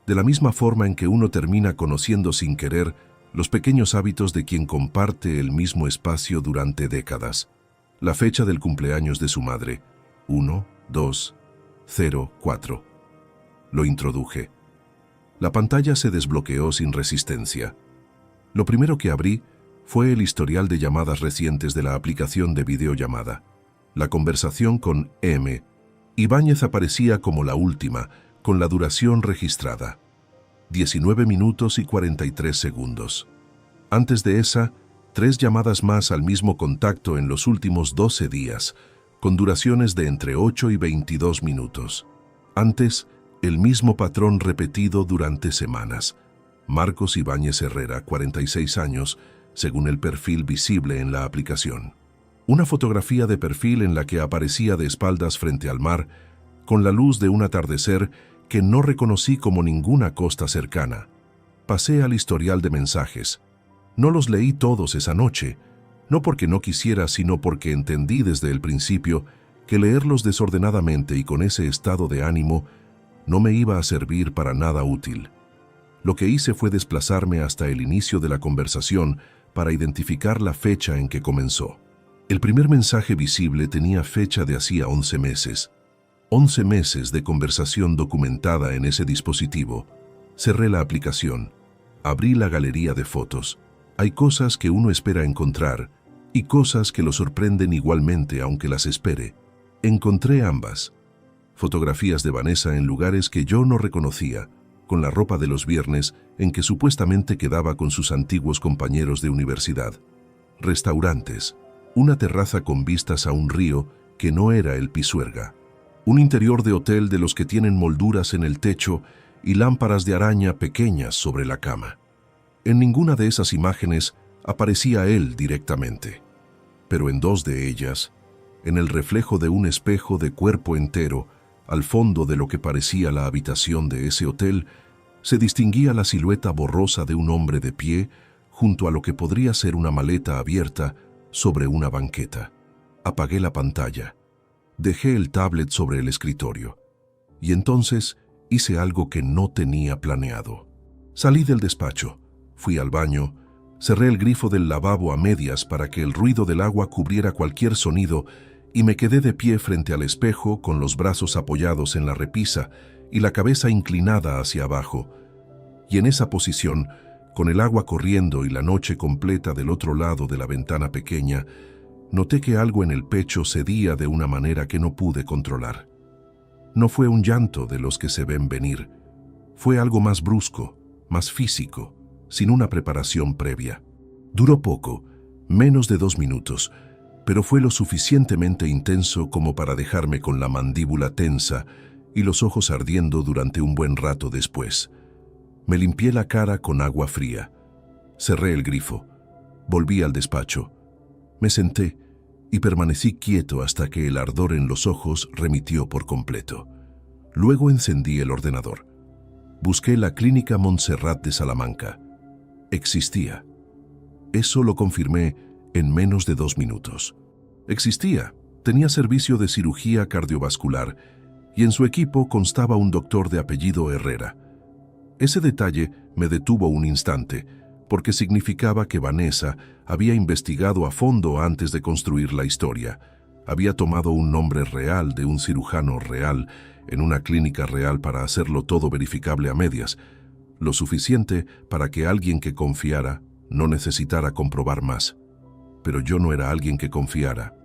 De la misma forma en que uno termina conociendo sin querer los pequeños hábitos de quien comparte el mismo espacio durante décadas. La fecha del cumpleaños de su madre, 1-2-0-4. Lo introduje. La pantalla se desbloqueó sin resistencia. Lo primero que abrí fue el historial de llamadas recientes de la aplicación de videollamada. La conversación con M. Ibáñez aparecía como la última, con la duración registrada. 19 minutos y 43 segundos. Antes de esa, 3 llamadas más al mismo contacto en los últimos 12 días, con duraciones de entre 8 y 22 minutos. Antes, el mismo patrón repetido durante semanas. Marcos Ibáñez Herrera, 46 años, según el perfil visible en la aplicación. Una fotografía de perfil en la que aparecía de espaldas frente al mar, con la luz de un atardecer que no reconocí como ninguna costa cercana. Pasé al historial de mensajes. No los leí todos esa noche, no porque no quisiera, sino porque entendí desde el principio que leerlos desordenadamente y con ese estado de ánimo no me iba a servir para nada útil. Lo que hice fue desplazarme hasta el inicio de la conversación para identificar la fecha en que comenzó. El primer mensaje visible tenía fecha de hacía 11 meses. 11 meses de conversación documentada en ese dispositivo. Cerré la aplicación. Abrí la galería de fotos. Hay cosas que uno espera encontrar y cosas que lo sorprenden igualmente aunque las espere. Encontré ambas. Fotografías de Vanessa en lugares que yo no reconocía, con la ropa de los viernes en que supuestamente quedaba con sus antiguos compañeros de universidad. Restaurantes. Una terraza con vistas a un río que no era el Pisuerga. Un interior de hotel de los que tienen molduras en el techo y lámparas de araña pequeñas sobre la cama. En ninguna de esas imágenes aparecía él directamente, pero en dos de ellas, en el reflejo de un espejo de cuerpo entero, al fondo de lo que parecía la habitación de ese hotel, se distinguía la silueta borrosa de un hombre de pie junto a lo que podría ser una maleta abierta sobre una banqueta. Apagué la pantalla. Dejé el tablet sobre el escritorio. Y entonces hice algo que no tenía planeado. Salí del despacho, fui al baño, cerré el grifo del lavabo a medias para que el ruido del agua cubriera cualquier sonido y me quedé de pie frente al espejo con los brazos apoyados en la repisa y la cabeza inclinada hacia abajo. Y en esa posición, con el agua corriendo y la noche completa del otro lado de la ventana pequeña, noté que algo en el pecho cedía de una manera que no pude controlar. No fue un llanto de los que se ven venir. Fue algo más brusco, más físico, sin una preparación previa. Duró poco, menos de 2 minutos, pero fue lo suficientemente intenso como para dejarme con la mandíbula tensa y los ojos ardiendo durante un buen rato después. Me limpié la cara con agua fría. Cerré el grifo. Volví al despacho. Me senté y permanecí quieto hasta que el ardor en los ojos remitió por completo. Luego encendí el ordenador. Busqué la Clínica Montserrat de Salamanca. Existía. Eso lo confirmé en menos de 2 minutos. Existía. Tenía servicio de cirugía cardiovascular y en su equipo constaba un doctor de apellido Herrera. Ese detalle me detuvo un instante, porque significaba que Vanessa había investigado a fondo antes de construir la historia. Había tomado un nombre real de un cirujano real en una clínica real para hacerlo todo verificable a medias, lo suficiente para que alguien que confiara no necesitara comprobar más. Pero yo no era alguien que confiara.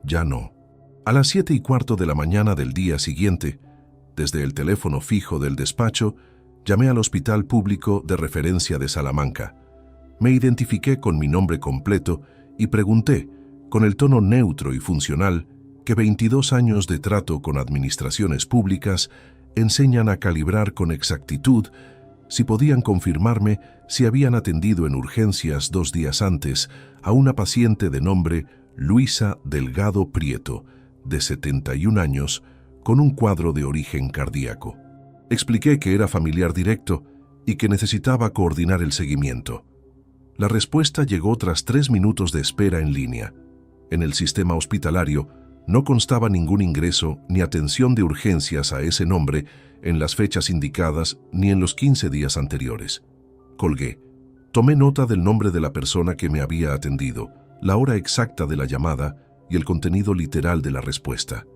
Ya no. A las 7:15 de la mañana del día siguiente, desde el teléfono fijo del despacho, llamé al Hospital Público de Referencia de Salamanca. Me identifiqué con mi nombre completo y pregunté, con el tono neutro y funcional, que 22 años de trato con administraciones públicas enseñan a calibrar con exactitud, si podían confirmarme si habían atendido en urgencias 2 días antes a una paciente de nombre Luisa Delgado Prieto, de 71 años, con un cuadro de origen cardíaco. Expliqué que era familiar directo y que necesitaba coordinar el seguimiento. La respuesta llegó tras 3 minutos de espera en línea. En el sistema hospitalario no constaba ningún ingreso ni atención de urgencias a ese nombre en las fechas indicadas ni en los 15 días anteriores. Colgué. Tomé nota del nombre de la persona que me había atendido, la hora exacta de la llamada y el contenido literal de la respuesta.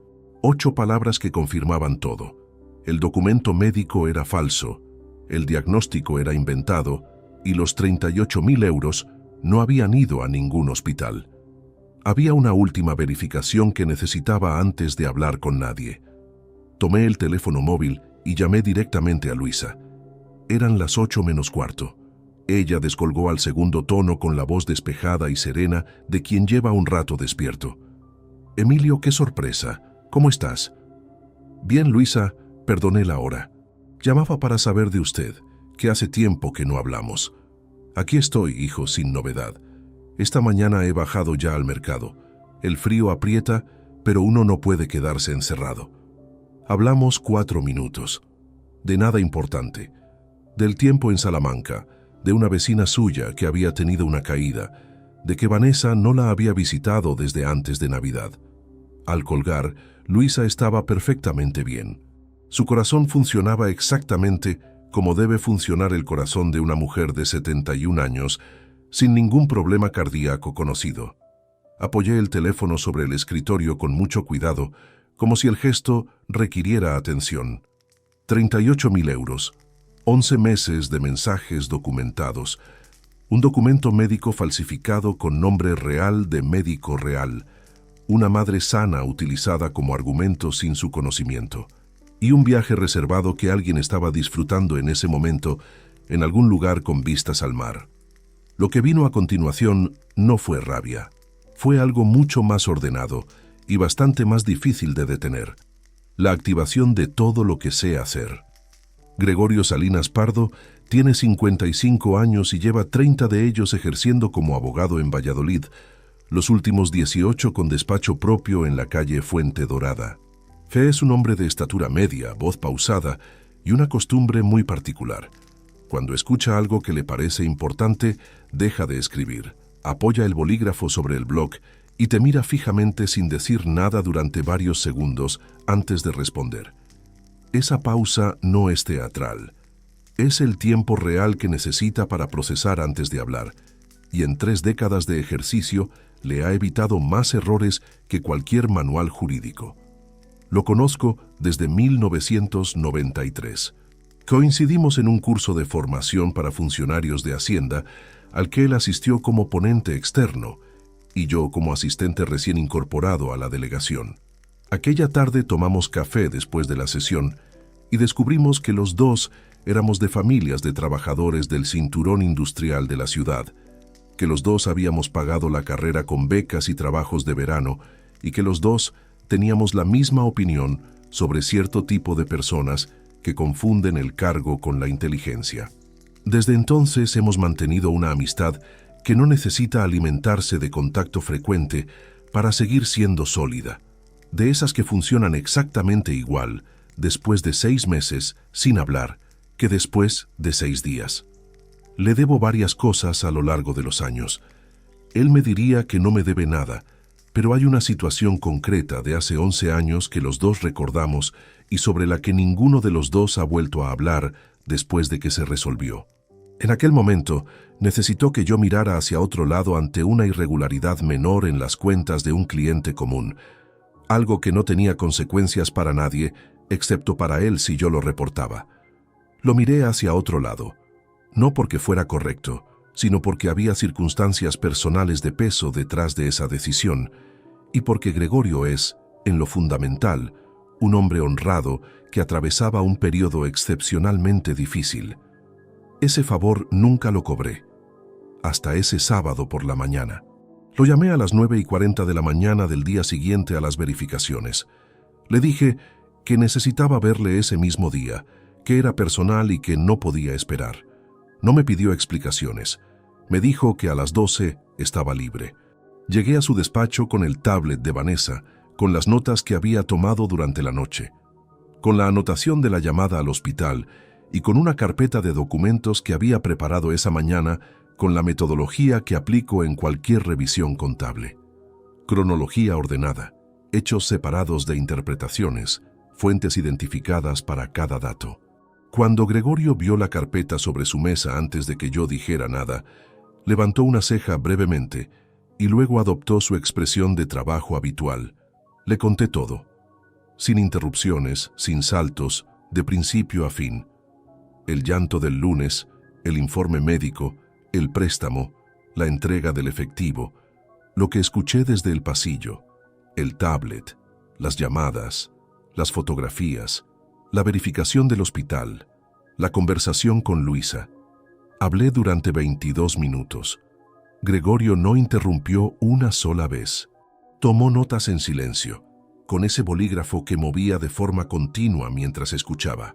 8 palabras que confirmaban todo. El documento médico era falso, el diagnóstico era inventado y los 38.000 euros no habían ido a ningún hospital. Había una última verificación que necesitaba antes de hablar con nadie. Tomé el teléfono móvil y llamé directamente a Luisa. Eran las 8 menos cuarto. Ella descolgó al segundo tono con la voz despejada y serena de quien lleva un rato despierto. «Emilio, qué sorpresa. ¿Cómo estás?» «Bien, Luisa. Perdoné la hora. Llamaba para saber de usted, que hace tiempo que no hablamos. Aquí estoy, hijo, sin novedad. Esta mañana he bajado ya al mercado. El frío aprieta, pero uno no puede quedarse encerrado. Hablamos 4 minutos. De nada importante. Del tiempo en Salamanca, de una vecina suya que había tenido una caída, de que Vanessa no la había visitado desde antes de Navidad. Al colgar, Luisa estaba perfectamente bien. Su corazón funcionaba exactamente como debe funcionar el corazón de una mujer de 71 años, sin ningún problema cardíaco conocido. Apoyé el teléfono sobre el escritorio con mucho cuidado, como si el gesto requiriera atención. 38.000 euros, 11 meses de mensajes documentados, un documento médico falsificado con nombre real de médico real, una madre sana utilizada como argumento sin su conocimiento, y un viaje reservado que alguien estaba disfrutando en ese momento en algún lugar con vistas al mar. Lo que vino a continuación no fue rabia, fue algo mucho más ordenado y bastante más difícil de detener: la activación de todo lo que sé hacer. Gregorio Salinas Pardo tiene 55 años y lleva 30 de ellos ejerciendo como abogado en Valladolid, los últimos 18 con despacho propio en la calle Fuente Dorada. Fe es un hombre de estatura media, voz pausada y una costumbre muy particular. Cuando escucha algo que le parece importante, deja de escribir, apoya el bolígrafo sobre el bloc y te mira fijamente sin decir nada durante varios segundos antes de responder. Esa pausa no es teatral. Es el tiempo real que necesita para procesar antes de hablar, y en 3 décadas de ejercicio le ha evitado más errores que cualquier manual jurídico. Lo conozco desde 1993. Coincidimos en un curso de formación para funcionarios de Hacienda, al que él asistió como ponente externo, y yo como asistente recién incorporado a la delegación. Aquella tarde tomamos café después de la sesión y descubrimos que los dos éramos de familias de trabajadores del cinturón industrial de la ciudad, que los dos habíamos pagado la carrera con becas y trabajos de verano y que los dos teníamos la misma opinión sobre cierto tipo de personas que confunden el cargo con la inteligencia. Desde entonces hemos mantenido una amistad que no necesita alimentarse de contacto frecuente para seguir siendo sólida, de esas que funcionan exactamente igual después de 6 meses sin hablar que después de 6 días. Le debo varias cosas a lo largo de los años. Él me diría que no me debe nada, pero hay una situación concreta de hace 11 años que los dos recordamos y sobre la que ninguno de los dos ha vuelto a hablar después de que se resolvió. En aquel momento, necesitó que yo mirara hacia otro lado ante una irregularidad menor en las cuentas de un cliente común, algo que no tenía consecuencias para nadie, excepto para él si yo lo reportaba. Lo miré hacia otro lado, no porque fuera correcto, sino porque había circunstancias personales de peso detrás de esa decisión, y porque Gregorio es, en lo fundamental, un hombre honrado que atravesaba un periodo excepcionalmente difícil. Ese favor nunca lo cobré, hasta ese sábado por la mañana. Lo llamé a las 9:40 de la mañana del día siguiente a las verificaciones. Le dije que necesitaba verle ese mismo día, que era personal y que no podía esperar. No me pidió explicaciones. Me dijo que a las 12 estaba libre. Llegué a su despacho con el tablet de Vanessa, con las notas que había tomado durante la noche, con la anotación de la llamada al hospital y con una carpeta de documentos que había preparado esa mañana con la metodología que aplico en cualquier revisión contable. Cronología ordenada, hechos separados de interpretaciones, fuentes identificadas para cada dato. Cuando Gregorio vio la carpeta sobre su mesa antes de que yo dijera nada, levantó una ceja brevemente y luego adoptó su expresión de trabajo habitual. Le conté todo, sin interrupciones, sin saltos, de principio a fin. El llanto del lunes, el informe médico, el préstamo, la entrega del efectivo, lo que escuché desde el pasillo, el tablet, las llamadas, las fotografías, la verificación del hospital, la conversación con Luisa. Hablé durante 22 minutos. Gregorio no interrumpió una sola vez. Tomó notas en silencio, con ese bolígrafo que movía de forma continua mientras escuchaba.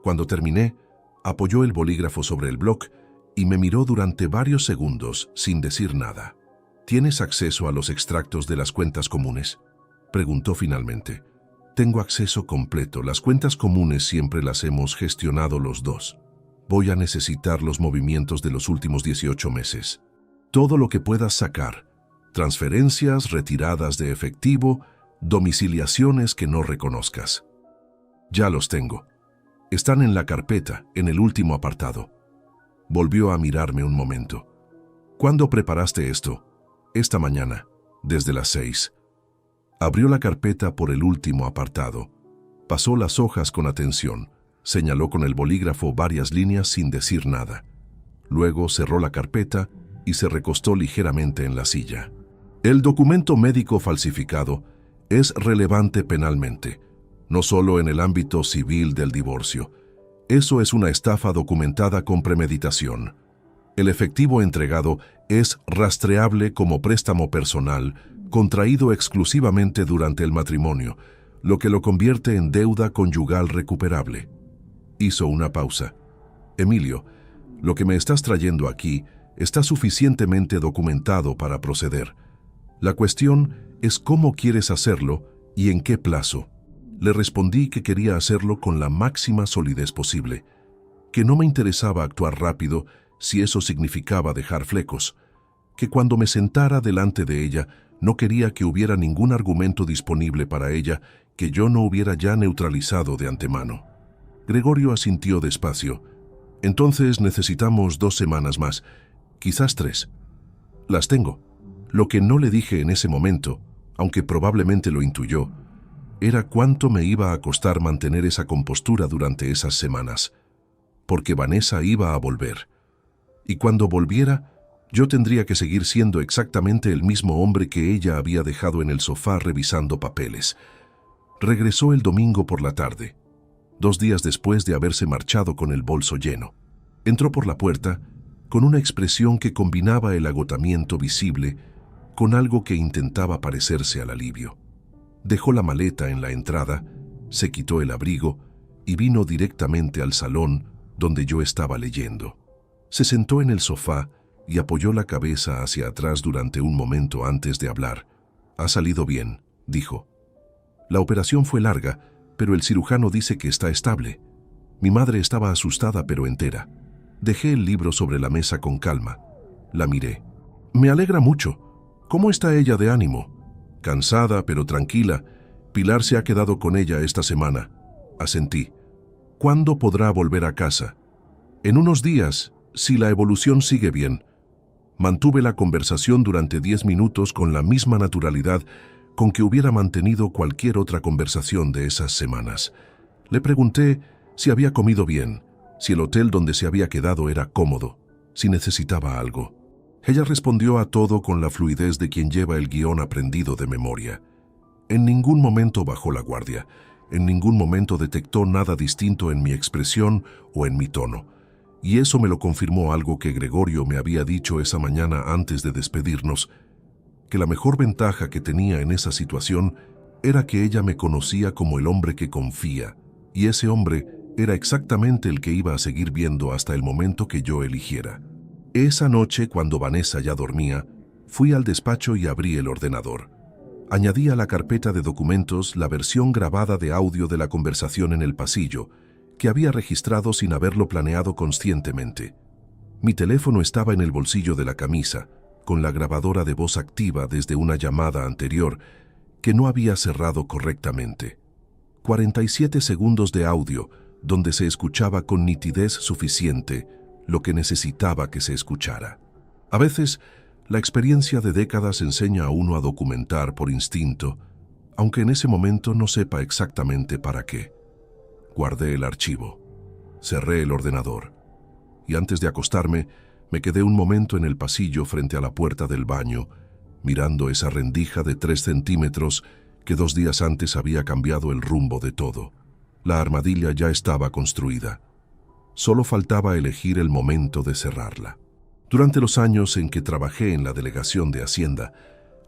Cuando terminé, apoyó el bolígrafo sobre el bloc y me miró durante varios segundos sin decir nada. ¿Tienes acceso a los extractos de las cuentas comunes?, preguntó finalmente. Tengo acceso completo. Las cuentas comunes siempre las hemos gestionado los dos. Voy a necesitar los movimientos de los últimos 18 meses. Todo lo que puedas sacar. Transferencias, retiradas de efectivo, domiciliaciones que no reconozcas. Ya los tengo. Están en la carpeta, en el último apartado. Volvió a mirarme un momento. ¿Cuándo preparaste esto? Esta mañana, desde las 6. Abrió la carpeta por el último apartado. Pasó las hojas con atención. Señaló con el bolígrafo varias líneas sin decir nada. Luego cerró la carpeta y se recostó ligeramente en la silla. El documento médico falsificado es relevante penalmente, no solo en el ámbito civil del divorcio. Eso es una estafa documentada con premeditación. El efectivo entregado es rastreable como préstamo personal contraído exclusivamente durante el matrimonio, lo que lo convierte en deuda conyugal recuperable. Hizo una pausa. Emilio, lo que me estás trayendo aquí está suficientemente documentado para proceder. La cuestión es cómo quieres hacerlo y en qué plazo. Le respondí que quería hacerlo con la máxima solidez posible, que no me interesaba actuar rápido si eso significaba dejar flecos, que cuando me sentara delante de ella no quería que hubiera ningún argumento disponible para ella que yo no hubiera ya neutralizado de antemano. Gregorio asintió despacio. Entonces necesitamos 2 semanas más, quizás 3. Las tengo. Lo que no le dije en ese momento, aunque probablemente lo intuyó, era cuánto me iba a costar mantener esa compostura durante esas semanas, porque Vanessa iba a volver. Y cuando volviera, yo tendría que seguir siendo exactamente el mismo hombre que ella había dejado en el sofá revisando papeles. Regresó el domingo por la tarde, 2 días después de haberse marchado con el bolso lleno. Entró por la puerta con una expresión que combinaba el agotamiento visible con algo que intentaba parecerse al alivio. Dejó la maleta en la entrada, se quitó el abrigo y vino directamente al salón donde yo estaba leyendo. Se sentó en el sofá y apoyó la cabeza hacia atrás durante un momento antes de hablar. «Ha salido bien», dijo. «La operación fue larga, pero el cirujano dice que está estable». Mi madre estaba asustada pero entera. Dejé el libro sobre la mesa con calma. La miré. «Me alegra mucho. ¿Cómo está ella de ánimo?» «Cansada, pero tranquila. Pilar se ha quedado con ella esta semana». Asentí. «¿Cuándo podrá volver a casa?» «En unos días, si la evolución sigue bien». Mantuve la conversación durante 10 minutos con la misma naturalidad con que hubiera mantenido cualquier otra conversación de esas semanas. Le pregunté si había comido bien, si el hotel donde se había quedado era cómodo, si necesitaba algo. Ella respondió a todo con la fluidez de quien lleva el guión aprendido de memoria. En ningún momento bajó la guardia, en ningún momento detectó nada distinto en mi expresión o en mi tono. Y eso me lo confirmó algo que Gregorio me había dicho esa mañana antes de despedirnos, que la mejor ventaja que tenía en esa situación era que ella me conocía como el hombre que confía, y ese hombre era exactamente el que iba a seguir viendo hasta el momento que yo eligiera. Esa noche, cuando Vanessa ya dormía, fui al despacho y abrí el ordenador. Añadí a la carpeta de documentos la versión grabada de audio de la conversación en el pasillo, que había registrado sin haberlo planeado conscientemente. Mi teléfono estaba en el bolsillo de la camisa, con la grabadora de voz activa desde una llamada anterior que no había cerrado correctamente. 47 segundos de audio, donde se escuchaba con nitidez suficiente lo que necesitaba que se escuchara. A veces, la experiencia de décadas enseña a uno a documentar por instinto, aunque en ese momento no sepa exactamente para qué. Guardé el archivo, cerré el ordenador y antes de acostarme me quedé un momento en el pasillo frente a la puerta del baño, mirando esa rendija de 3 centímetros que 2 días antes había cambiado el rumbo de todo. La armadilla ya estaba construida. Solo faltaba elegir el momento de cerrarla. Durante los años en que trabajé en la delegación de Hacienda,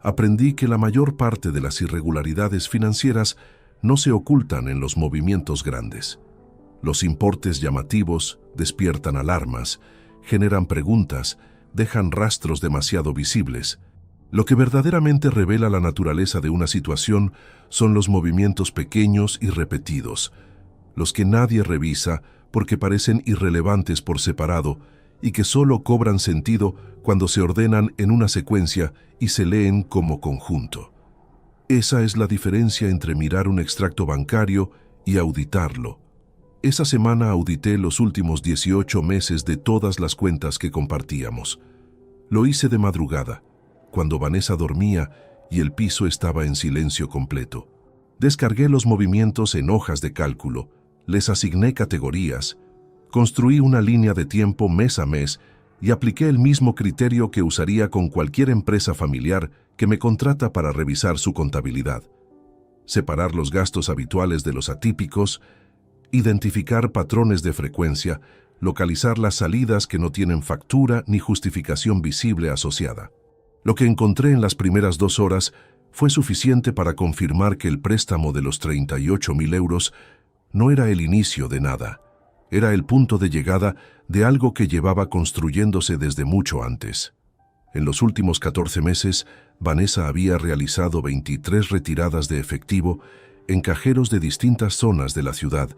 aprendí que la mayor parte de las irregularidades financieras no se ocultan en los movimientos grandes. Los importes llamativos despiertan alarmas, generan preguntas, dejan rastros demasiado visibles. Lo que verdaderamente revela la naturaleza de una situación son los movimientos pequeños y repetidos, los que nadie revisa porque parecen irrelevantes por separado y que solo cobran sentido cuando se ordenan en una secuencia y se leen como conjunto. Esa es la diferencia entre mirar un extracto bancario y auditarlo. Esa semana audité los últimos 18 meses de todas las cuentas que compartíamos. Lo hice de madrugada, cuando Vanessa dormía y el piso estaba en silencio completo. Descargué los movimientos en hojas de cálculo, les asigné categorías, construí una línea de tiempo mes a mes y apliqué el mismo criterio que usaría con cualquier empresa familiar que me contrata para revisar su contabilidad. Separar los gastos habituales de los atípicos, identificar patrones de frecuencia, localizar las salidas que no tienen factura ni justificación visible asociada. Lo que encontré en las primeras 2 horas fue suficiente para confirmar que el préstamo de los 38.000 euros no era el inicio de nada, era el punto de llegada de algo que llevaba construyéndose desde mucho antes. En los últimos 14 meses, Vanessa había realizado 23 retiradas de efectivo en cajeros de distintas zonas de la ciudad,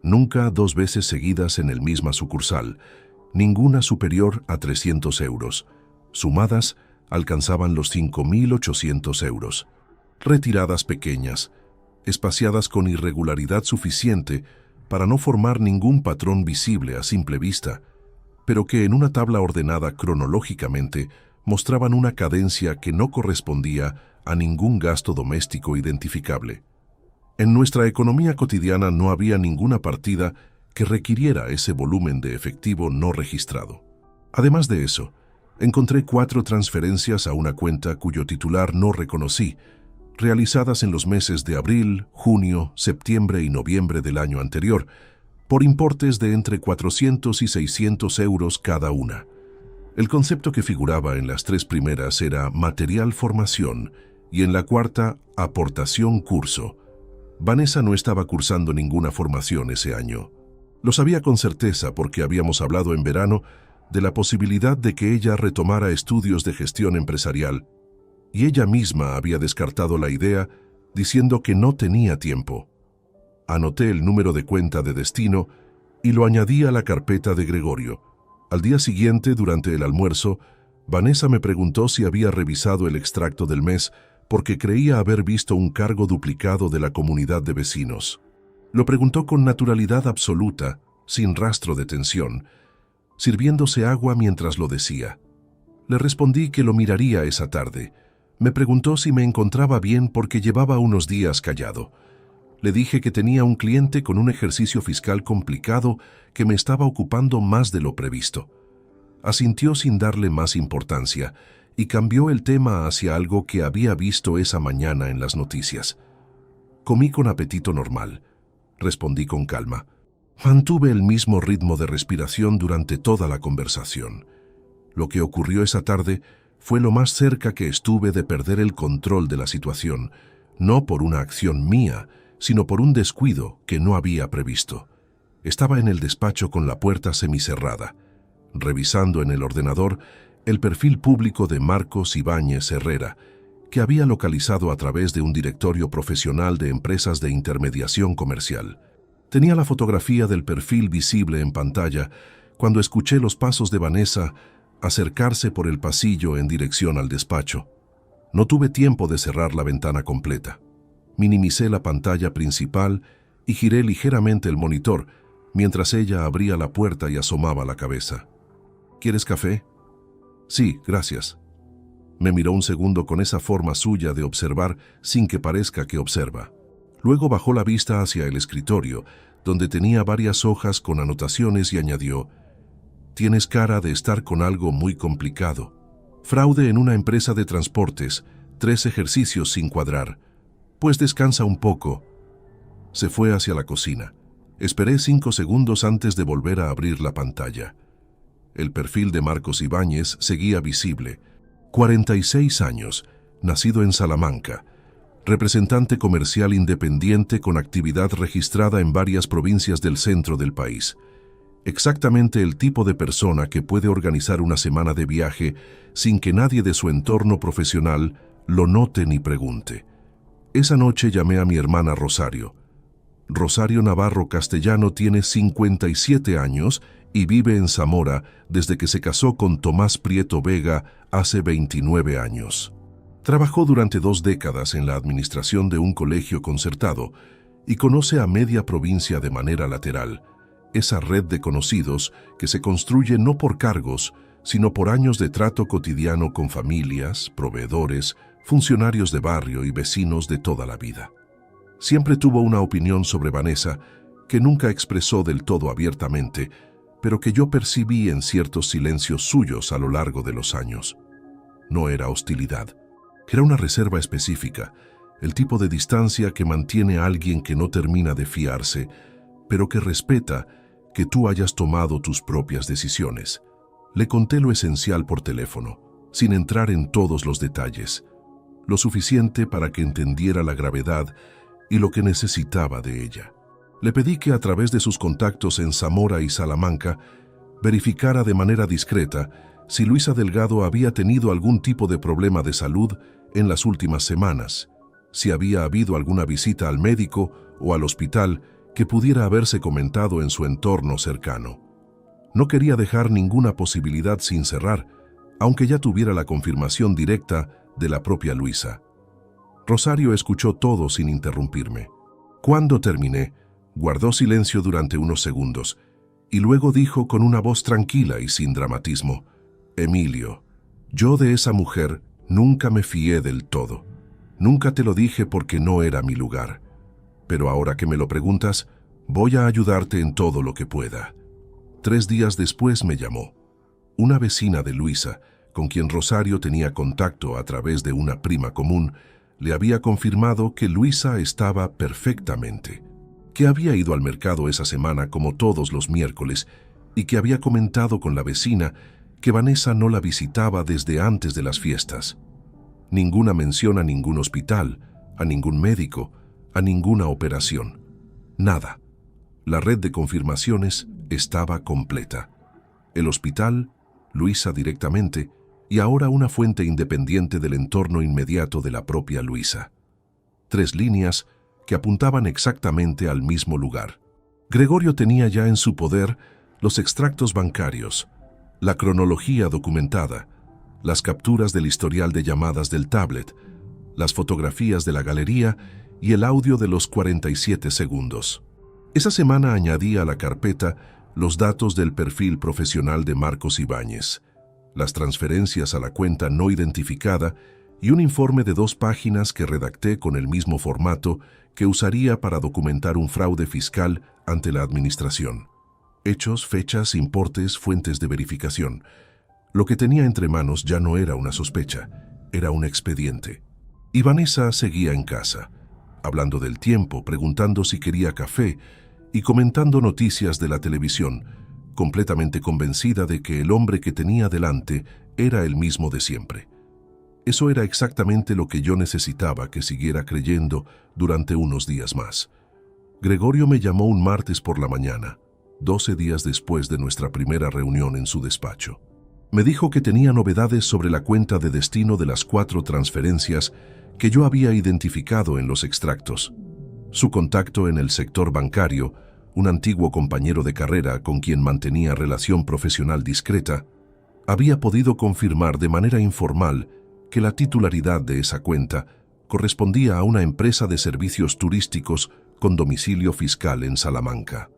nunca 2 veces seguidas en el misma sucursal, ninguna superior a 300 euros. Sumadas, alcanzaban los 5.800 euros. Retiradas pequeñas, espaciadas con irregularidad suficiente para no formar ningún patrón visible a simple vista, pero que en una tabla ordenada cronológicamente mostraban una cadencia que no correspondía a ningún gasto doméstico identificable. En nuestra economía cotidiana no había ninguna partida que requiriera ese volumen de efectivo no registrado. Además de eso, encontré 4 transferencias a una cuenta cuyo titular no reconocí, realizadas en los meses de abril, junio, septiembre y noviembre del año anterior, por importes de entre 400 y 600 euros cada una. El concepto que figuraba en las 3 primeras era material formación y en la cuarta, aportación curso. Vanessa no estaba cursando ninguna formación ese año. Lo sabía con certeza porque habíamos hablado en verano de la posibilidad de que ella retomara estudios de gestión empresarial, y ella misma había descartado la idea diciendo que no tenía tiempo. Anoté el número de cuenta de destino y lo añadí a la carpeta de Gregorio. Al día siguiente, durante el almuerzo, Vanessa me preguntó si había revisado el extracto del mes porque creía haber visto un cargo duplicado de la comunidad de vecinos. Lo preguntó con naturalidad absoluta, sin rastro de tensión, sirviéndose agua mientras lo decía. Le respondí que lo miraría esa tarde. Me preguntó si me encontraba bien porque llevaba unos días callado. Le dije que tenía un cliente con un ejercicio fiscal complicado que me estaba ocupando más de lo previsto. Asintió sin darle más importancia y cambió el tema hacia algo que había visto esa mañana en las noticias. Comí con apetito normal. Respondí con calma. Mantuve el mismo ritmo de respiración durante toda la conversación. Lo que ocurrió esa tarde fue lo más cerca que estuve de perder el control de la situación, no por una acción mía, sino por un descuido que no había previsto. Estaba en el despacho con la puerta semicerrada, revisando en el ordenador el perfil público de Marcos Ibáñez Herrera, que había localizado a través de un directorio profesional de empresas de intermediación comercial. Tenía la fotografía del perfil visible en pantalla cuando escuché los pasos de Vanessa acercarse por el pasillo en dirección al despacho. No tuve tiempo de cerrar la ventana completa. Minimicé la pantalla principal y giré ligeramente el monitor mientras ella abría la puerta y asomaba la cabeza. ¿Quieres café? Sí, gracias. Me miró un segundo con esa forma suya de observar sin que parezca que observa. Luego bajó la vista hacia el escritorio, donde tenía varias hojas con anotaciones y añadió: «Tienes cara de estar con algo muy complicado. Fraude en una empresa de transportes, 3 ejercicios sin cuadrar. Pues descansa un poco». Se fue hacia la cocina. Esperé 5 segundos antes de volver a abrir la pantalla. El perfil de Marcos Ibáñez seguía visible. 46 años, nacido en Salamanca, representante comercial independiente con actividad registrada en varias provincias del centro del país. Exactamente el tipo de persona que puede organizar una semana de viaje sin que nadie de su entorno profesional lo note ni pregunte. Esa noche llamé a mi hermana Rosario. Rosario Navarro Castellano tiene 57 años y vive en Zamora desde que se casó con Tomás Prieto Vega hace 29 años. Trabajó durante 2 décadas en la administración de un colegio concertado y conoce a media provincia de manera lateral, esa red de conocidos que se construye no por cargos, sino por años de trato cotidiano con familias, proveedores, funcionarios de barrio y vecinos de toda la vida. Siempre tuvo una opinión sobre Vanessa que nunca expresó del todo abiertamente, pero que yo percibí en ciertos silencios suyos a lo largo de los años. No era hostilidad, era una reserva específica, el tipo de distancia que mantiene a alguien que no termina de fiarse, pero que respeta que tú hayas tomado tus propias decisiones. Le conté lo esencial por teléfono, sin entrar en todos los detalles, lo suficiente para que entendiera la gravedad y lo que necesitaba de ella. Le pedí que a través de sus contactos en Zamora y Salamanca verificara de manera discreta si Luisa Delgado había tenido algún tipo de problema de salud en las últimas semanas, si había habido alguna visita al médico o al hospital que pudiera haberse comentado en su entorno cercano. No quería dejar ninguna posibilidad sin cerrar, aunque ya tuviera la confirmación directa de la propia Luisa. Rosario escuchó todo sin interrumpirme. Cuando terminé, guardó silencio durante unos segundos y luego dijo con una voz tranquila y sin dramatismo: «Emilio, yo de esa mujer nunca me fié del todo. Nunca te lo dije porque no era mi lugar. Pero ahora que me lo preguntas, voy a ayudarte en todo lo que pueda». 3 días después me llamó. Una vecina de Luisa, con quien Rosario tenía contacto a través de una prima común, le había confirmado que Luisa estaba perfectamente, que había ido al mercado esa semana como todos los miércoles y que había comentado con la vecina que Vanessa no la visitaba desde antes de las fiestas. Ninguna mención a ningún hospital, a ningún médico, a ninguna operación. Nada. La red de confirmaciones estaba completa. El hospital, Luisa directamente, y ahora una fuente independiente del entorno inmediato de la propia Luisa. 3 líneas que apuntaban exactamente al mismo lugar. Gregorio tenía ya en su poder los extractos bancarios, la cronología documentada, las capturas del historial de llamadas del tablet, las fotografías de la galería y el audio de los 47 segundos. Esa semana añadí a la carpeta los datos del perfil profesional de Marcos Ibáñez, las transferencias a la cuenta no identificada y un informe de 2 páginas que redacté con el mismo formato que usaría para documentar un fraude fiscal ante la administración. Hechos, fechas, importes, fuentes de verificación. Lo que tenía entre manos ya no era una sospecha, era un expediente. Y Vanessa seguía en casa, hablando del tiempo, preguntando si quería café y comentando noticias de la televisión, completamente convencida de que el hombre que tenía delante era el mismo de siempre. Eso era exactamente lo que yo necesitaba que siguiera creyendo durante unos días más. Gregorio me llamó un martes por la mañana, 12 días después de nuestra primera reunión en su despacho. Me dijo que tenía novedades sobre la cuenta de destino de las 4 transferencias que yo había identificado en los extractos. Su contacto en el sector bancario, un antiguo compañero de carrera con quien mantenía relación profesional discreta, había podido confirmar de manera informal que la titularidad de esa cuenta correspondía a una empresa de servicios turísticos con domicilio fiscal en Salamanca.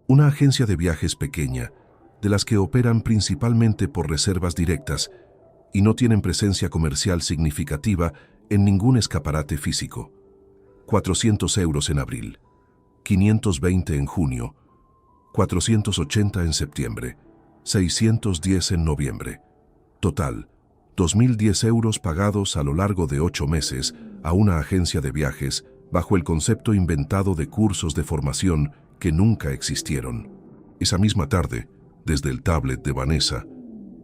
Una agencia de viajes pequeña, de las que operan principalmente por reservas directas y no tienen presencia comercial significativa en ningún escaparate físico. 400 euros en abril, 520 en junio, 480 en septiembre, 610 en noviembre. Total, 2.010 euros pagados a lo largo de 8 meses a una agencia de viajes bajo el concepto inventado de cursos de formación que nunca existieron. Esa misma tarde, desde el tablet de Vanessa,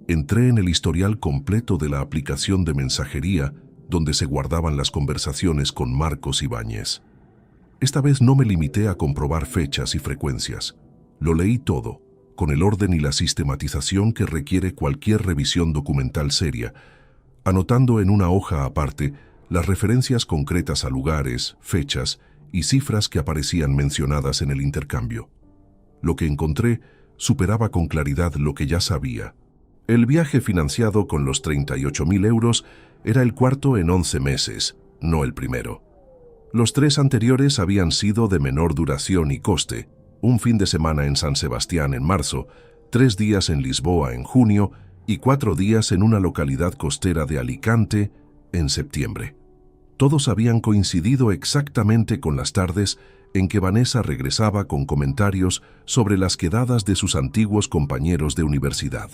entré en el historial completo de la aplicación de mensajería donde se guardaban las conversaciones con Marcos Ibáñez. Esta vez no me limité a comprobar fechas y frecuencias. Lo leí todo, con el orden y la sistematización que requiere cualquier revisión documental seria, anotando en una hoja aparte las referencias concretas a lugares, fechas y cifras que aparecían mencionadas en el intercambio. Lo que encontré superaba con claridad lo que ya sabía. El viaje financiado con los 38.000 euros era el cuarto en 11 meses, no el primero. Los 3 anteriores habían sido de menor duración y coste: un fin de semana en San Sebastián en marzo, 3 días en Lisboa en junio y 4 días en una localidad costera de Alicante en septiembre. Todos habían coincidido exactamente con las tardes en que Vanessa regresaba con comentarios sobre las quedadas de sus antiguos compañeros de universidad.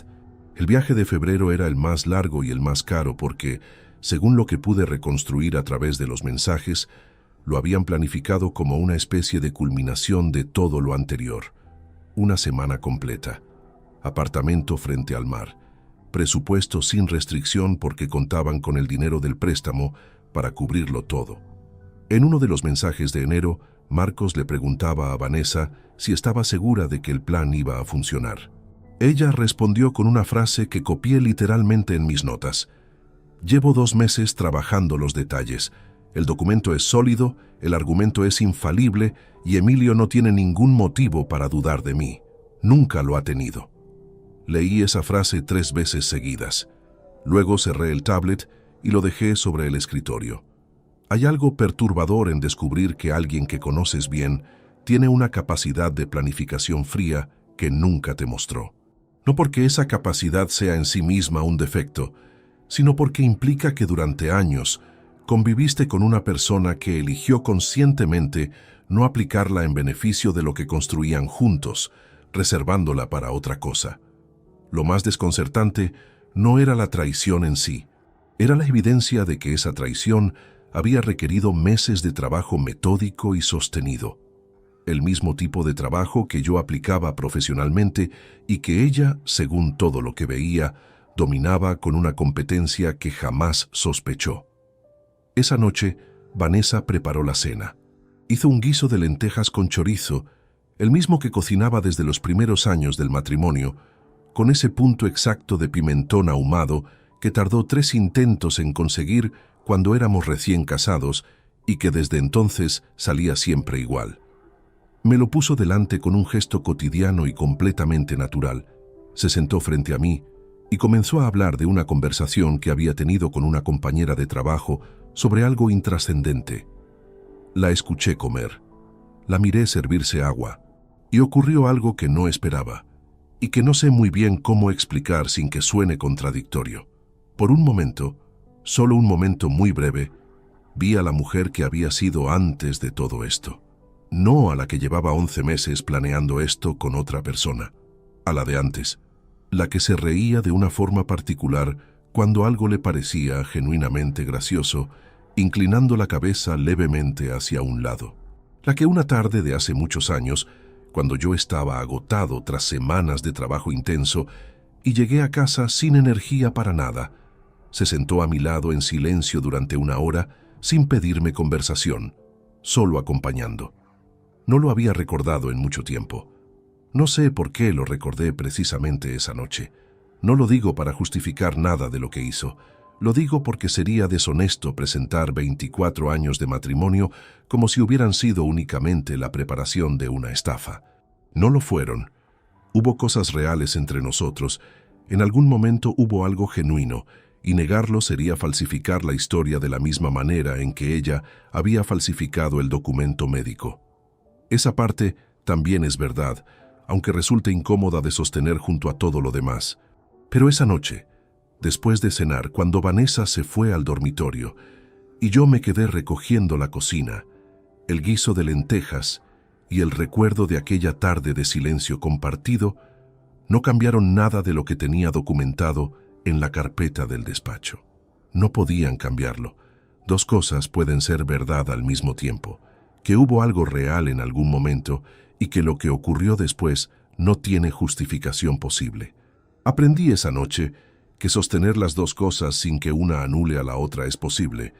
El viaje de febrero era el más largo y el más caro porque, según lo que pude reconstruir a través de los mensajes, lo habían planificado como una especie de culminación de todo lo anterior. Una semana completa, apartamento frente al mar, presupuesto sin restricción porque contaban con el dinero del préstamo para cubrirlo todo. En uno de los mensajes de enero, Marcos le preguntaba a Vanessa si estaba segura de que el plan iba a funcionar. Ella respondió con una frase que copié literalmente en mis notas: «Llevo 2 meses trabajando los detalles. El documento es sólido, el argumento es infalible y Emilio no tiene ningún motivo para dudar de mí. Nunca lo ha tenido». Leí esa frase 3 veces seguidas. Luego cerré el tablet y lo dejé sobre el escritorio. Hay algo perturbador en descubrir que alguien que conoces bien tiene una capacidad de planificación fría que nunca te mostró. No porque esa capacidad sea en sí misma un defecto, sino porque implica que durante años conviviste con una persona que eligió conscientemente no aplicarla en beneficio de lo que construían juntos, reservándola para otra cosa. Lo más desconcertante no era la traición en sí, era la evidencia de que esa traición había requerido meses de trabajo metódico y sostenido. El mismo tipo de trabajo que yo aplicaba profesionalmente y que ella, según todo lo que veía, dominaba con una competencia que jamás sospechó. Esa noche, Vanessa preparó la cena. Hizo un guiso de lentejas con chorizo, el mismo que cocinaba desde los primeros años del matrimonio, con ese punto exacto de pimentón ahumado que tardó 3 intentos en conseguir cuando éramos recién casados y que desde entonces salía siempre igual. Me lo puso delante con un gesto cotidiano y completamente natural. Se sentó frente a mí y comenzó a hablar de una conversación que había tenido con una compañera de trabajo sobre algo intrascendente. La escuché comer, la miré servirse agua, y ocurrió algo que no esperaba, y que no sé muy bien cómo explicar sin que suene contradictorio. Por un momento, solo un momento muy breve, vi a la mujer que había sido antes de todo esto. No a la que llevaba 11 meses planeando esto con otra persona, a la de antes, la que se reía de una forma particular cuando algo le parecía genuinamente gracioso, inclinando la cabeza levemente hacia un lado. La que una tarde de hace muchos años, cuando yo estaba agotado tras semanas de trabajo intenso y llegué a casa sin energía para nada, se sentó a mi lado en silencio durante 1 hora sin pedirme conversación, solo acompañando. No lo había recordado en mucho tiempo. No sé por qué lo recordé precisamente esa noche. No lo digo para justificar nada de lo que hizo. Lo digo porque sería deshonesto presentar 24 años de matrimonio como si hubieran sido únicamente la preparación de una estafa. No lo fueron. Hubo cosas reales entre nosotros. En algún momento hubo algo genuino, y negarlo sería falsificar la historia de la misma manera en que ella había falsificado el documento médico. Esa parte también es verdad, aunque resulte incómoda de sostener junto a todo lo demás. Pero esa noche, después de cenar, cuando Vanessa se fue al dormitorio y yo me quedé recogiendo la cocina, el guiso de lentejas y el recuerdo de aquella tarde de silencio compartido, no cambiaron nada de lo que tenía documentado en la carpeta del despacho. No podían cambiarlo. 2 cosas pueden ser verdad al mismo tiempo: que hubo algo real en algún momento y que lo que ocurrió después no tiene justificación posible. Aprendí esa noche que sostener las 2 cosas sin que una anule a la otra es posible,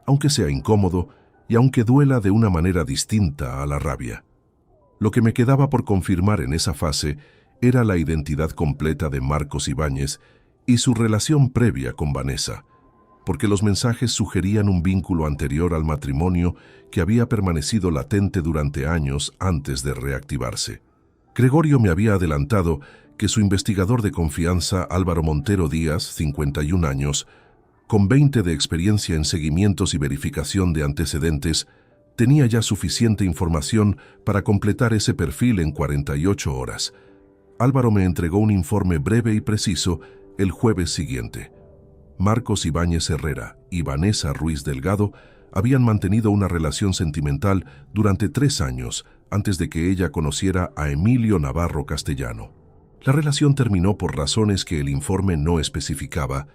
aunque sea incómodo y aunque duela de una manera distinta a la rabia. Lo que me quedaba por confirmar en esa fase Era la identidad completa de Marcos Ibáñez y su relación previa con Vanessa, porque los mensajes sugerían un vínculo anterior al matrimonio que había permanecido latente durante años antes de reactivarse. Gregorio me había adelantado que su investigador de confianza, Álvaro Montero Díaz, 51 años, con 20 de experiencia en seguimientos y verificación de antecedentes, tenía ya suficiente información para completar ese perfil en 48 horas. Álvaro me entregó un informe breve y preciso el jueves siguiente. Marcos Ibáñez Herrera y Vanessa Ruiz Delgado habían mantenido una relación sentimental durante 3 años antes de que ella conociera a Emilio Navarro Castellano. La relación terminó por razones que el informe no especificaba,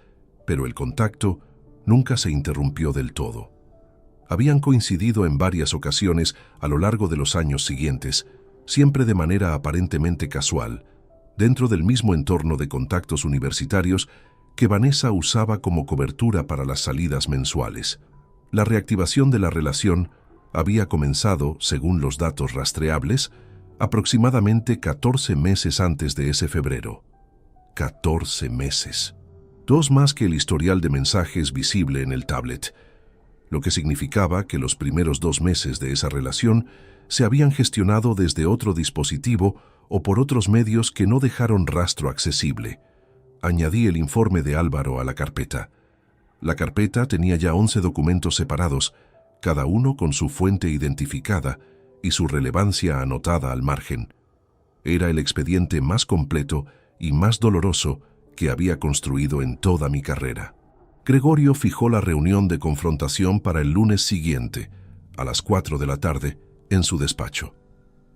pero el contacto nunca se interrumpió del todo. Habían coincidido en varias ocasiones a lo largo de los años siguientes, siempre de manera aparentemente casual, dentro del mismo entorno de contactos universitarios que Vanessa usaba como cobertura para las salidas mensuales. La reactivación de la relación había comenzado, según los datos rastreables, aproximadamente 14 meses antes de ese febrero. 14 meses. 2 más que el historial de mensajes visible en el tablet, lo que significaba que los primeros 2 meses de esa relación se habían gestionado desde otro dispositivo o por otros medios que no dejaron rastro accesible. Añadí el informe de Álvaro a la carpeta. La carpeta tenía ya 11 documentos separados, cada uno con su fuente identificada y su relevancia anotada al margen. Era el expediente más completo y más doloroso que había construido en toda mi carrera. Gregorio fijó la reunión de confrontación para el lunes siguiente, a las 4 de la tarde, en su despacho.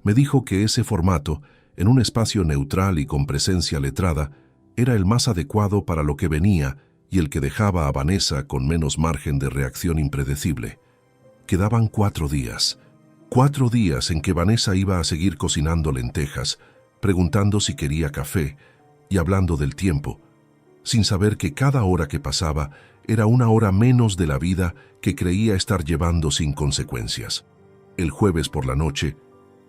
Me dijo que ese formato, en un espacio neutral y con presencia letrada, era el más adecuado para lo que venía y el que dejaba a Vanessa con menos margen de reacción impredecible. Quedaban 4 días. 4 días en que Vanessa iba a seguir cocinando lentejas, preguntando si quería café y hablando del tiempo, sin saber que cada hora que pasaba era una hora menos de la vida que creía estar llevando sin consecuencias. El jueves por la noche,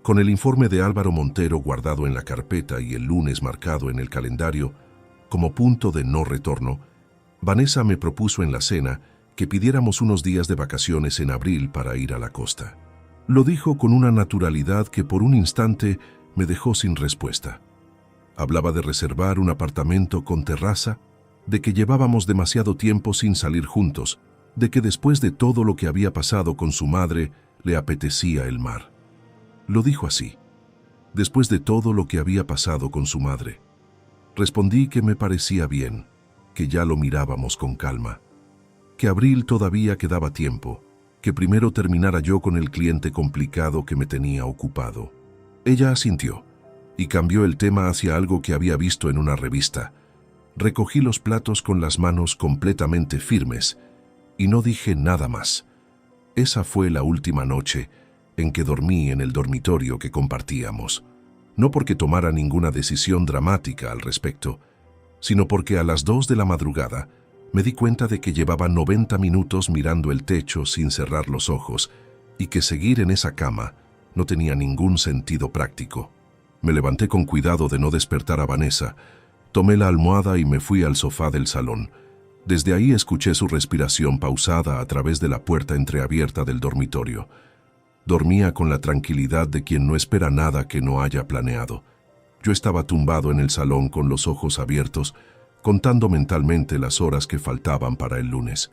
con el informe de Álvaro Montero guardado en la carpeta y el lunes marcado en el calendario como punto de no retorno, Vanessa me propuso en la cena que pidiéramos unos días de vacaciones en abril para ir a la costa. Lo dijo con una naturalidad que por un instante me dejó sin respuesta. Hablaba de reservar un apartamento con terraza, de que llevábamos demasiado tiempo sin salir juntos, de que después de todo lo que había pasado con su madre, le apetecía el mar. Lo dijo así, después de todo lo que había pasado con su madre. Respondí que me parecía bien, que ya lo mirábamos con calma, que abril todavía quedaba tiempo, que primero terminara yo con el cliente complicado que me tenía ocupado. Ella asintió y cambió el tema hacia algo que había visto en una revista. Recogí los platos con las manos completamente firmes y no dije nada más. Esa fue la última noche en que dormí en el dormitorio que compartíamos. No porque tomara ninguna decisión dramática al respecto, sino porque a las 2 de la madrugada me di cuenta de que llevaba 90 minutos mirando el techo sin cerrar los ojos y que seguir en esa cama no tenía ningún sentido práctico. Me levanté con cuidado de no despertar a Vanessa, tomé la almohada y me fui al sofá del salón. Desde ahí escuché su respiración pausada a través de la puerta entreabierta del dormitorio. Dormía con la tranquilidad de quien no espera nada que no haya planeado. Yo estaba tumbado en el salón con los ojos abiertos, contando mentalmente las horas que faltaban para el lunes.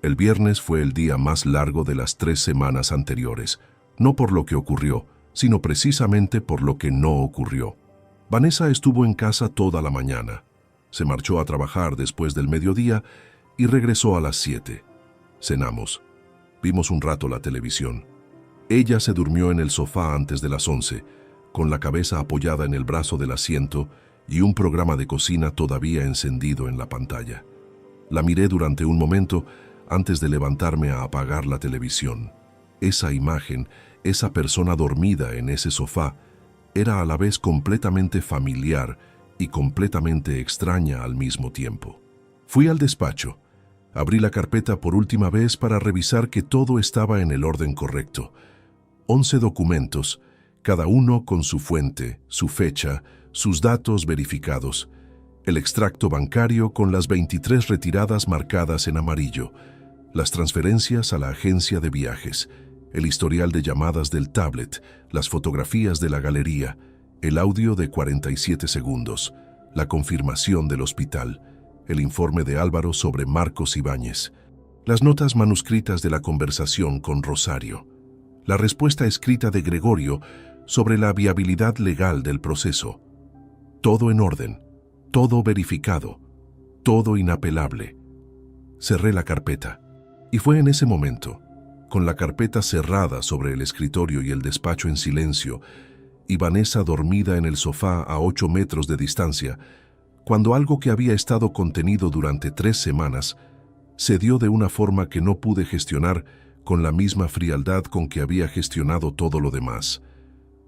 El viernes fue el día más largo de las 3 semanas anteriores, no por lo que ocurrió, sino precisamente por lo que no ocurrió. Vanessa estuvo en casa toda la mañana. Se marchó a trabajar después del mediodía y regresó a las 7. Cenamos. Vimos un rato la televisión. Ella se durmió en el sofá antes de las 11, con la cabeza apoyada en el brazo del asiento y un programa de cocina todavía encendido en la pantalla. La miré durante un momento antes de levantarme a apagar la televisión. Esa imagen, esa persona dormida en ese sofá, era a la vez completamente familiar y completamente extraña al mismo tiempo. Fui al despacho. Abrí la carpeta por última vez para revisar que todo estaba en el orden correcto. 11 documentos, cada uno con su fuente, su fecha, sus datos verificados, el extracto bancario con las 23 retiradas marcadas en amarillo, las transferencias a la agencia de viajes, el historial de llamadas del tablet, las fotografías de la galería, el audio de 47 segundos, la confirmación del hospital, el informe de Álvaro sobre Marcos Ibáñez, las notas manuscritas de la conversación con Rosario, la respuesta escrita de Gregorio sobre la viabilidad legal del proceso. Todo en orden, todo verificado, todo inapelable. Cerré la carpeta. Y fue en ese momento, con la carpeta cerrada sobre el escritorio y el despacho en silencio, y Vanessa dormida en el sofá a 8 metros de distancia, cuando algo que había estado contenido durante 3 semanas se dio de una forma que no pude gestionar con la misma frialdad con que había gestionado todo lo demás.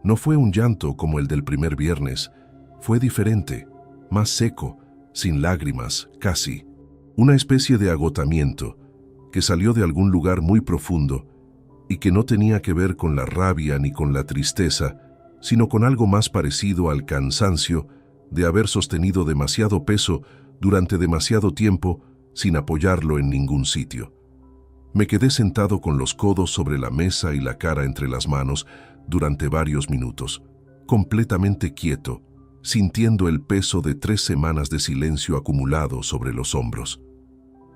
No fue un llanto como el del primer viernes, fue diferente, más seco, sin lágrimas, casi. Una especie de agotamiento que salió de algún lugar muy profundo y que no tenía que ver con la rabia ni con la tristeza, sino con algo más parecido al cansancio de haber sostenido demasiado peso durante demasiado tiempo sin apoyarlo en ningún sitio. Me quedé sentado con los codos sobre la mesa y la cara entre las manos durante varios minutos, completamente quieto, sintiendo el peso de 3 semanas de silencio acumulado sobre los hombros.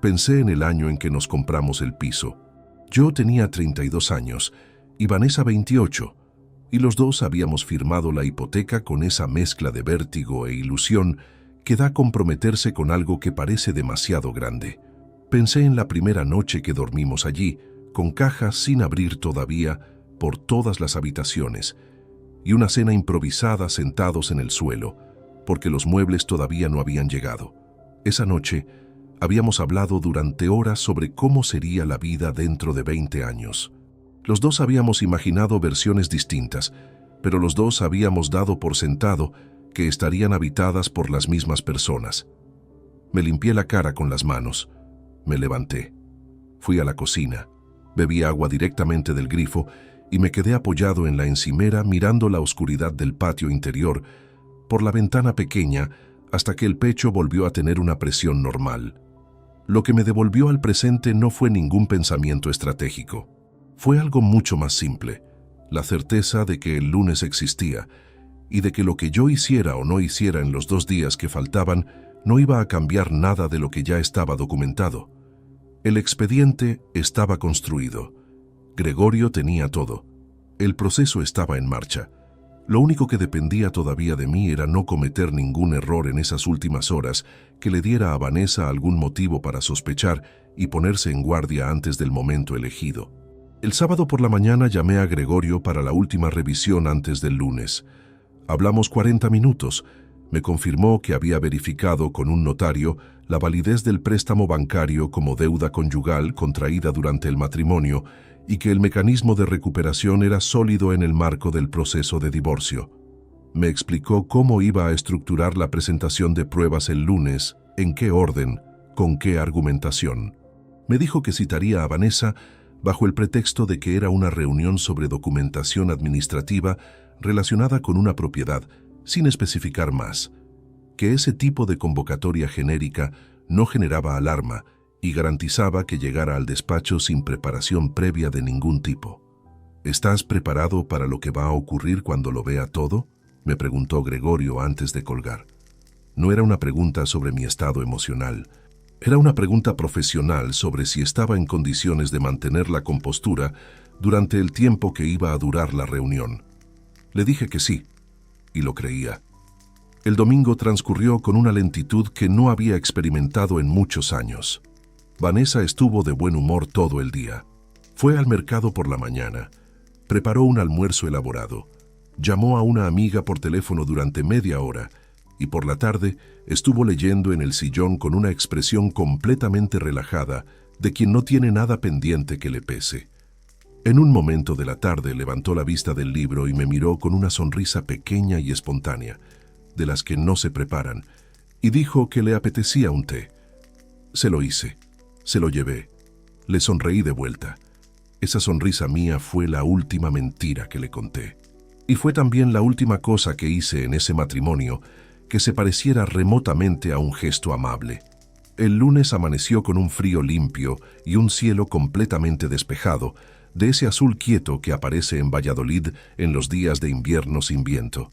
Pensé en el año en que nos compramos el piso. Yo tenía 32 años y Vanessa 28, y los dos habíamos firmado la hipoteca con esa mezcla de vértigo e ilusión que da comprometerse con algo que parece demasiado grande. Pensé en la primera noche que dormimos allí, con cajas sin abrir todavía por todas las habitaciones, y una cena improvisada sentados en el suelo, porque los muebles todavía no habían llegado. Esa noche habíamos hablado durante horas sobre cómo sería la vida dentro de 20 años. Los dos habíamos imaginado versiones distintas, pero los dos habíamos dado por sentado que estarían habitadas por las mismas personas. Me limpié la cara con las manos. Me levanté. Fui a la cocina. Bebí agua directamente del grifo y me quedé apoyado en la encimera mirando la oscuridad del patio interior por la ventana pequeña hasta que el pecho volvió a tener una presión normal. Lo que me devolvió al presente no fue ningún pensamiento estratégico. Fue algo mucho más simple, la certeza de que el lunes existía y de que lo que yo hiciera o no hiciera en los 2 días que faltaban no iba a cambiar nada de lo que ya estaba documentado. El expediente estaba construido. Gregorio tenía todo. El proceso estaba en marcha. Lo único que dependía todavía de mí era no cometer ningún error en esas últimas horas que le diera a Vanessa algún motivo para sospechar y ponerse en guardia antes del momento elegido. El sábado por la mañana llamé a Gregorio para la última revisión antes del lunes. Hablamos 40 minutos. Me confirmó que había verificado con un notario la validez del préstamo bancario como deuda conyugal contraída durante el matrimonio y que el mecanismo de recuperación era sólido en el marco del proceso de divorcio. Me explicó cómo iba a estructurar la presentación de pruebas el lunes, en qué orden, con qué argumentación. Me dijo que citaría a Vanessa bajo el pretexto de que era una reunión sobre documentación administrativa relacionada con una propiedad, sin especificar más, que ese tipo de convocatoria genérica no generaba alarma y garantizaba que llegara al despacho sin preparación previa de ningún tipo. ¿Estás preparado para lo que va a ocurrir cuando lo vea todo?, me preguntó Gregorio antes de colgar. No era una pregunta sobre mi estado emocional, era una pregunta profesional sobre si estaba en condiciones de mantener la compostura durante el tiempo que iba a durar la reunión. Le dije que sí, y lo creía. El domingo transcurrió con una lentitud que no había experimentado en muchos años. Vanessa estuvo de buen humor todo el día. Fue al mercado por la mañana, preparó un almuerzo elaborado, llamó a una amiga por teléfono durante media hora y por la tarde estuvo leyendo en el sillón con una expresión completamente relajada de quien no tiene nada pendiente que le pese. En un momento de la tarde levantó la vista del libro y me miró con una sonrisa pequeña y espontánea, de las que no se preparan, y dijo que le apetecía un té. Se lo hice, se lo llevé, le sonreí de vuelta. Esa sonrisa mía fue la última mentira que le conté. Y fue también la última cosa que hice en ese matrimonio que se pareciera remotamente a un gesto amable. El lunes amaneció con un frío limpio y un cielo completamente despejado, de ese azul quieto que aparece en Valladolid en los días de invierno sin viento.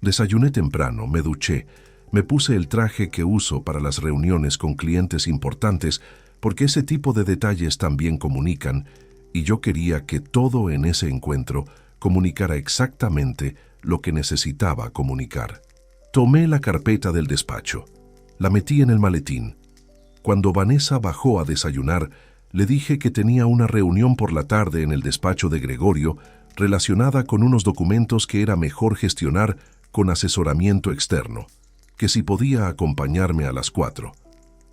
Desayuné temprano, me duché, me puse el traje que uso para las reuniones con clientes importantes porque ese tipo de detalles también comunican, y yo quería que todo en ese encuentro comunicara exactamente lo que necesitaba comunicar. Tomé la carpeta del despacho, la metí en el maletín. Cuando Vanessa bajó a desayunar, le dije que tenía una reunión por la tarde en el despacho de Gregorio relacionada con unos documentos que era mejor gestionar con asesoramiento externo, que si podía acompañarme a las 4.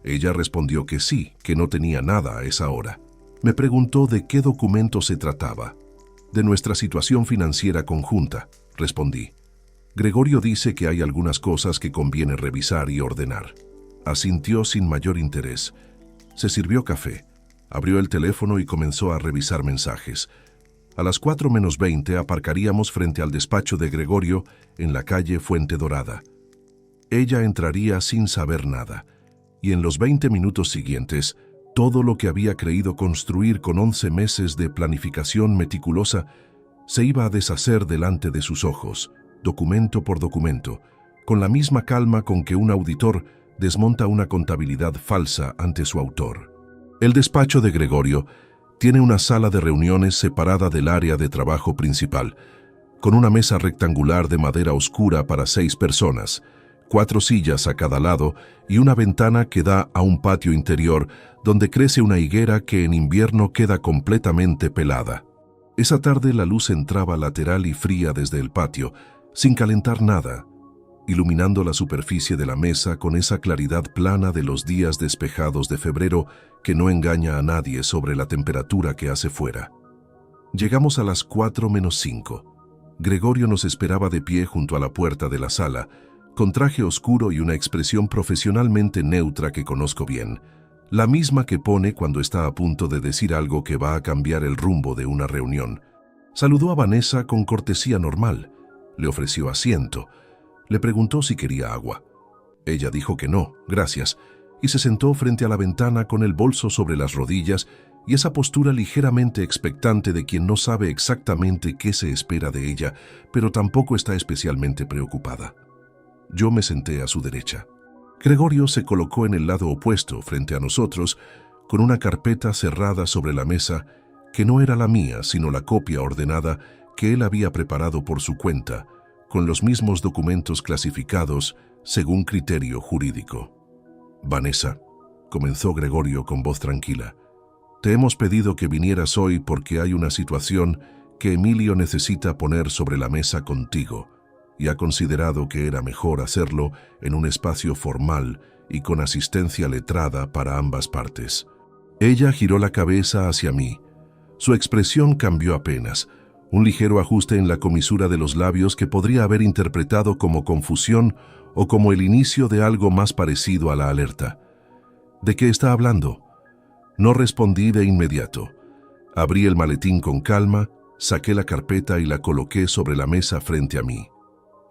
Ella respondió que sí, que no tenía nada a esa hora. Me preguntó de qué documento se trataba. De nuestra situación financiera conjunta, respondí. Gregorio dice que hay algunas cosas que conviene revisar y ordenar. Asintió sin mayor interés. Se sirvió café, abrió el teléfono y comenzó a revisar mensajes. A las 4:20 aparcaríamos frente al despacho de Gregorio en la calle Fuente Dorada. Ella entraría sin saber nada, y en los 20 minutos siguientes, todo lo que había creído construir con 11 meses de planificación meticulosa se iba a deshacer delante de sus ojos, documento por documento, con la misma calma con que un auditor desmonta una contabilidad falsa ante su autor. El despacho de Gregorio tiene una sala de reuniones separada del área de trabajo principal, con una mesa rectangular de madera oscura para 6 personas, 4 sillas a cada lado y una ventana que da a un patio interior donde crece una higuera que en invierno queda completamente pelada. Esa tarde la luz entraba lateral y fría desde el patio, sin calentar nada, iluminando la superficie de la mesa con esa claridad plana de los días despejados de febrero que no engaña a nadie sobre la temperatura que hace fuera. Llegamos a las 4:05. Gregorio nos esperaba de pie junto a la puerta de la sala, con traje oscuro y una expresión profesionalmente neutra que conozco bien, la misma que pone cuando está a punto de decir algo que va a cambiar el rumbo de una reunión. Saludó a Vanessa con cortesía normal, le ofreció asiento, le preguntó si quería agua. Ella dijo que no, gracias, y se sentó frente a la ventana con el bolso sobre las rodillas y esa postura ligeramente expectante de quien no sabe exactamente qué se espera de ella, pero tampoco está especialmente preocupada. Yo me senté a su derecha. Gregorio se colocó en el lado opuesto, frente a nosotros, con una carpeta cerrada sobre la mesa, que no era la mía, sino la copia ordenada que él había preparado por su cuenta, con los mismos documentos clasificados según criterio jurídico. «Vanessa», comenzó Gregorio con voz tranquila, «te hemos pedido que vinieras hoy porque hay una situación que Emilio necesita poner sobre la mesa contigo, y ha considerado que era mejor hacerlo en un espacio formal y con asistencia letrada para ambas partes». Ella giró la cabeza hacia mí. Su expresión cambió apenas, un ligero ajuste en la comisura de los labios que podría haber interpretado como confusión o como el inicio de algo más parecido a la alerta. «¿De qué está hablando?». No respondí de inmediato. Abrí el maletín con calma, saqué la carpeta y la coloqué sobre la mesa frente a mí.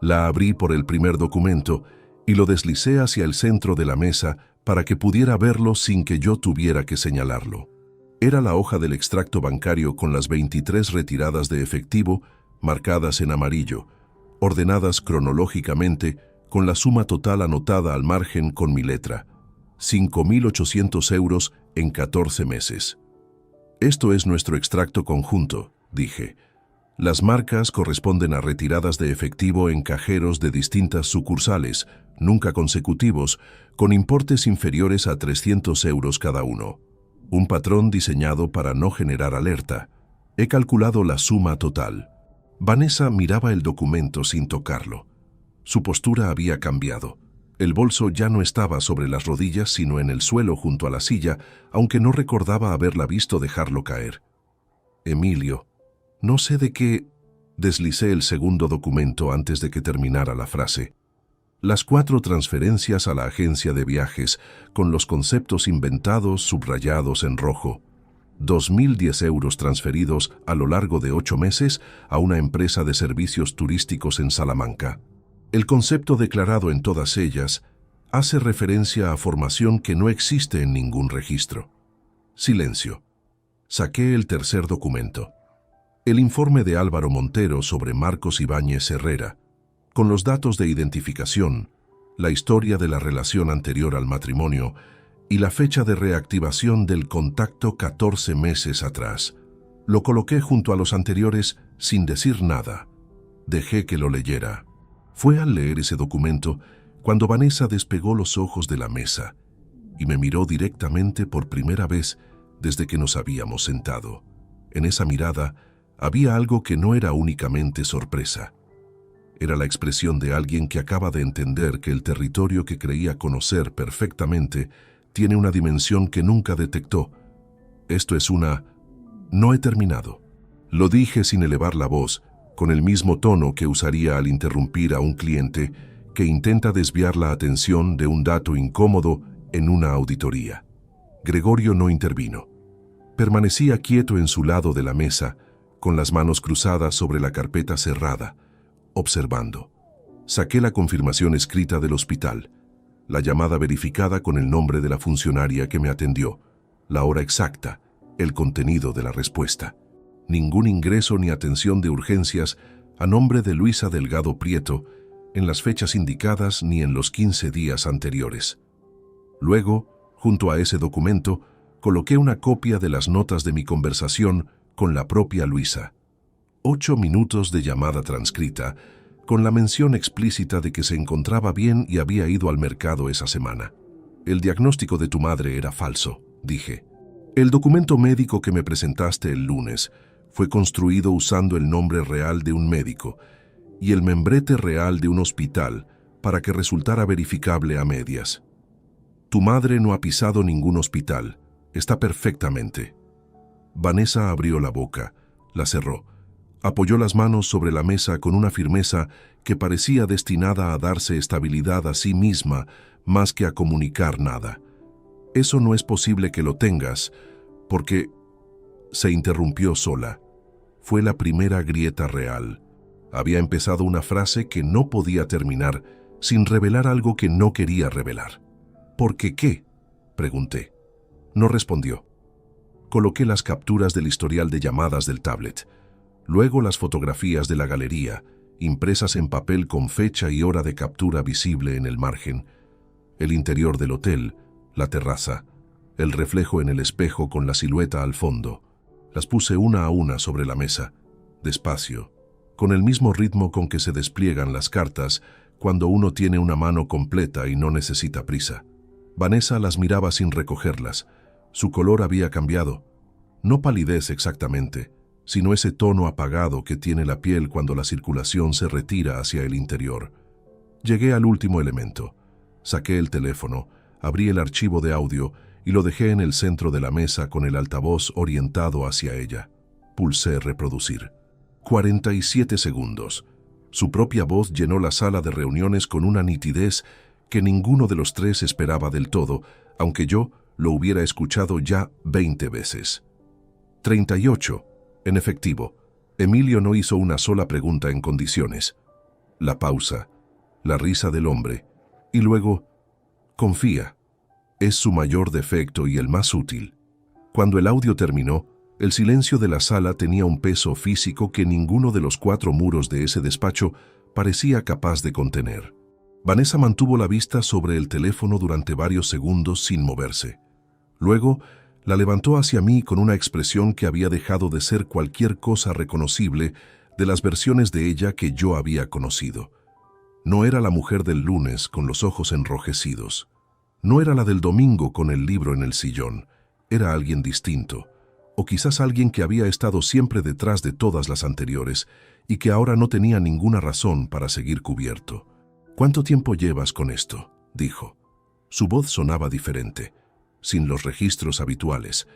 La abrí por el primer documento y lo deslicé hacia el centro de la mesa para que pudiera verlo sin que yo tuviera que señalarlo. Era la hoja del extracto bancario con las 23 retiradas de efectivo marcadas en amarillo, ordenadas cronológicamente con la suma total anotada al margen con mi letra, 5.800 euros en 14 meses. «Esto es nuestro extracto conjunto», dije. «Las marcas corresponden a retiradas de efectivo en cajeros de distintas sucursales, nunca consecutivos, con importes inferiores a 300 euros cada uno. Un patrón diseñado para no generar alerta. He calculado la suma total». Vanessa miraba el documento sin tocarlo. Su postura había cambiado. El bolso ya no estaba sobre las rodillas, sino en el suelo junto a la silla, aunque no recordaba haberla visto dejarlo caer. «Emilio, no sé de qué...». Deslicé el segundo documento antes de que terminara la frase. Las 4 transferencias a la agencia de viajes, con los conceptos inventados subrayados en rojo. 2.010 euros transferidos a lo largo de 8 meses a una empresa de servicios turísticos en Salamanca. El concepto declarado en todas ellas hace referencia a formación que no existe en ningún registro. Silencio. Saqué el tercer documento. El informe de Álvaro Montero sobre Marcos Ibáñez Herrera, con los datos de identificación, la historia de la relación anterior al matrimonio y la fecha de reactivación del contacto 14 meses atrás. Lo coloqué junto a los anteriores sin decir nada. Dejé que lo leyera. Fue al leer ese documento cuando Vanessa despegó los ojos de la mesa y me miró directamente por primera vez desde que nos habíamos sentado. En esa mirada había algo que no era únicamente sorpresa. Era la expresión de alguien que acaba de entender que el territorio que creía conocer perfectamente tiene una dimensión que nunca detectó. Esto es una... No he terminado. Lo dije sin elevar la voz, con el mismo tono que usaría al interrumpir a un cliente que intenta desviar la atención de un dato incómodo en una auditoría. Gregorio no intervino. Permanecía quieto en su lado de la mesa, con las manos cruzadas sobre la carpeta cerrada, observando. Saqué la confirmación escrita del hospital, la llamada verificada con el nombre de la funcionaria que me atendió, la hora exacta, el contenido de la respuesta. Ningún ingreso ni atención de urgencias a nombre de Luisa Delgado Prieto en las fechas indicadas ni en los 15 días anteriores. Luego, junto a ese documento, coloqué una copia de las notas de mi conversación con la propia Luisa. 8 minutos de llamada transcrita, con la mención explícita de que se encontraba bien y había ido al mercado esa semana. El diagnóstico de tu madre era falso, dije. El documento médico que me presentaste el lunes fue construido usando el nombre real de un médico y el membrete real de un hospital para que resultara verificable a medias. Tu madre no ha pisado ningún hospital, está perfectamente. Vanessa abrió la boca, la cerró. Apoyó las manos sobre la mesa con una firmeza que parecía destinada a darse estabilidad a sí misma más que a comunicar nada. Eso no es posible que lo tengas, porque... Se interrumpió sola. Fue la primera grieta real. Había empezado una frase que no podía terminar sin revelar algo que no quería revelar. ¿Por qué qué?, pregunté. No respondió. Coloqué las capturas del historial de llamadas del tablet. Luego las fotografías de la galería, impresas en papel con fecha y hora de captura visible en el margen. El interior del hotel, la terraza, el reflejo en el espejo con la silueta al fondo. Las puse una a una sobre la mesa, despacio, con el mismo ritmo con que se despliegan las cartas cuando uno tiene una mano completa y no necesita prisa. Vanessa las miraba sin recogerlas. Su color había cambiado. No palidez exactamente, sino ese tono apagado que tiene la piel cuando la circulación se retira hacia el interior. Llegué al último elemento. Saqué el teléfono, abrí el archivo de audio y lo dejé en el centro de la mesa con el altavoz orientado hacia ella. Pulsé reproducir. 47 segundos. Su propia voz llenó la sala de reuniones con una nitidez que ninguno de los tres esperaba del todo, aunque yo lo hubiera escuchado ya 20 veces. 38. En efectivo, Emilio no hizo una sola pregunta en condiciones. La pausa, la risa del hombre, y luego, confía. Es su mayor defecto y el más útil. Cuando el audio terminó, el silencio de la sala tenía un peso físico que ninguno de los 4 muros de ese despacho parecía capaz de contener. Vanessa mantuvo la vista sobre el teléfono durante varios segundos sin moverse. Luego, la levantó hacia mí con una expresión que había dejado de ser cualquier cosa reconocible de las versiones de ella que yo había conocido. No era la mujer del lunes con los ojos enrojecidos. No era la del domingo con el libro en el sillón. Era alguien distinto. O quizás alguien que había estado siempre detrás de todas las anteriores y que ahora no tenía ninguna razón para seguir cubierto. ¿Cuánto tiempo llevas con esto?, dijo. Su voz sonaba diferente, sin los registros habituales,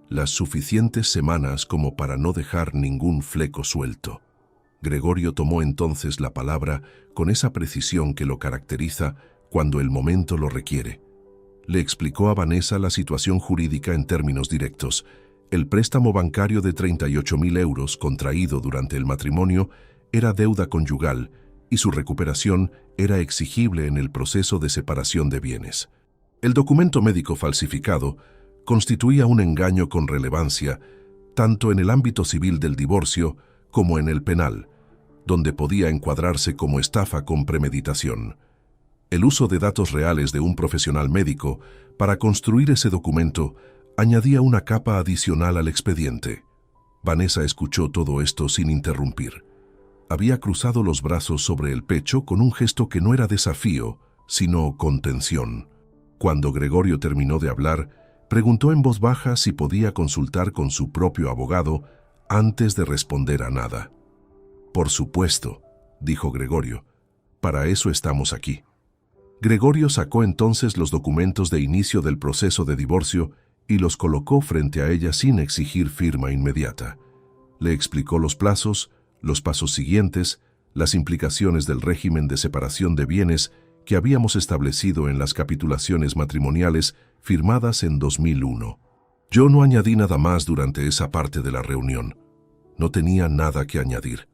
las suficientes semanas como para no dejar ningún fleco suelto. Gregorio tomó entonces la palabra con esa precisión que lo caracteriza cuando el momento lo requiere. Le explicó a Vanessa la situación jurídica en términos directos, El préstamo bancario de 38.000 euros contraído durante el matrimonio era deuda conyugal y su recuperación era exigible en el proceso de separación de bienes. El documento médico falsificado constituía un engaño con relevancia tanto en el ámbito civil del divorcio como en el penal, donde podía encuadrarse como estafa con premeditación. El uso de datos reales de un profesional médico para construir ese documento añadía una capa adicional al expediente. Vanessa escuchó todo esto sin interrumpir. Había cruzado los brazos sobre el pecho con un gesto que no era desafío, sino contención. Cuando Gregorio terminó de hablar, preguntó en voz baja si podía consultar con su propio abogado antes de responder a nada. «Por supuesto», dijo Gregorio, «para eso estamos aquí». Gregorio sacó entonces los documentos de inicio del proceso de divorcio y los colocó frente a ella sin exigir firma inmediata. Le explicó los plazos, los pasos siguientes, las implicaciones del régimen de separación de bienes que habíamos establecido en las capitulaciones matrimoniales firmadas en 2001. Yo no añadí nada más durante esa parte de la reunión. No tenía nada que añadir.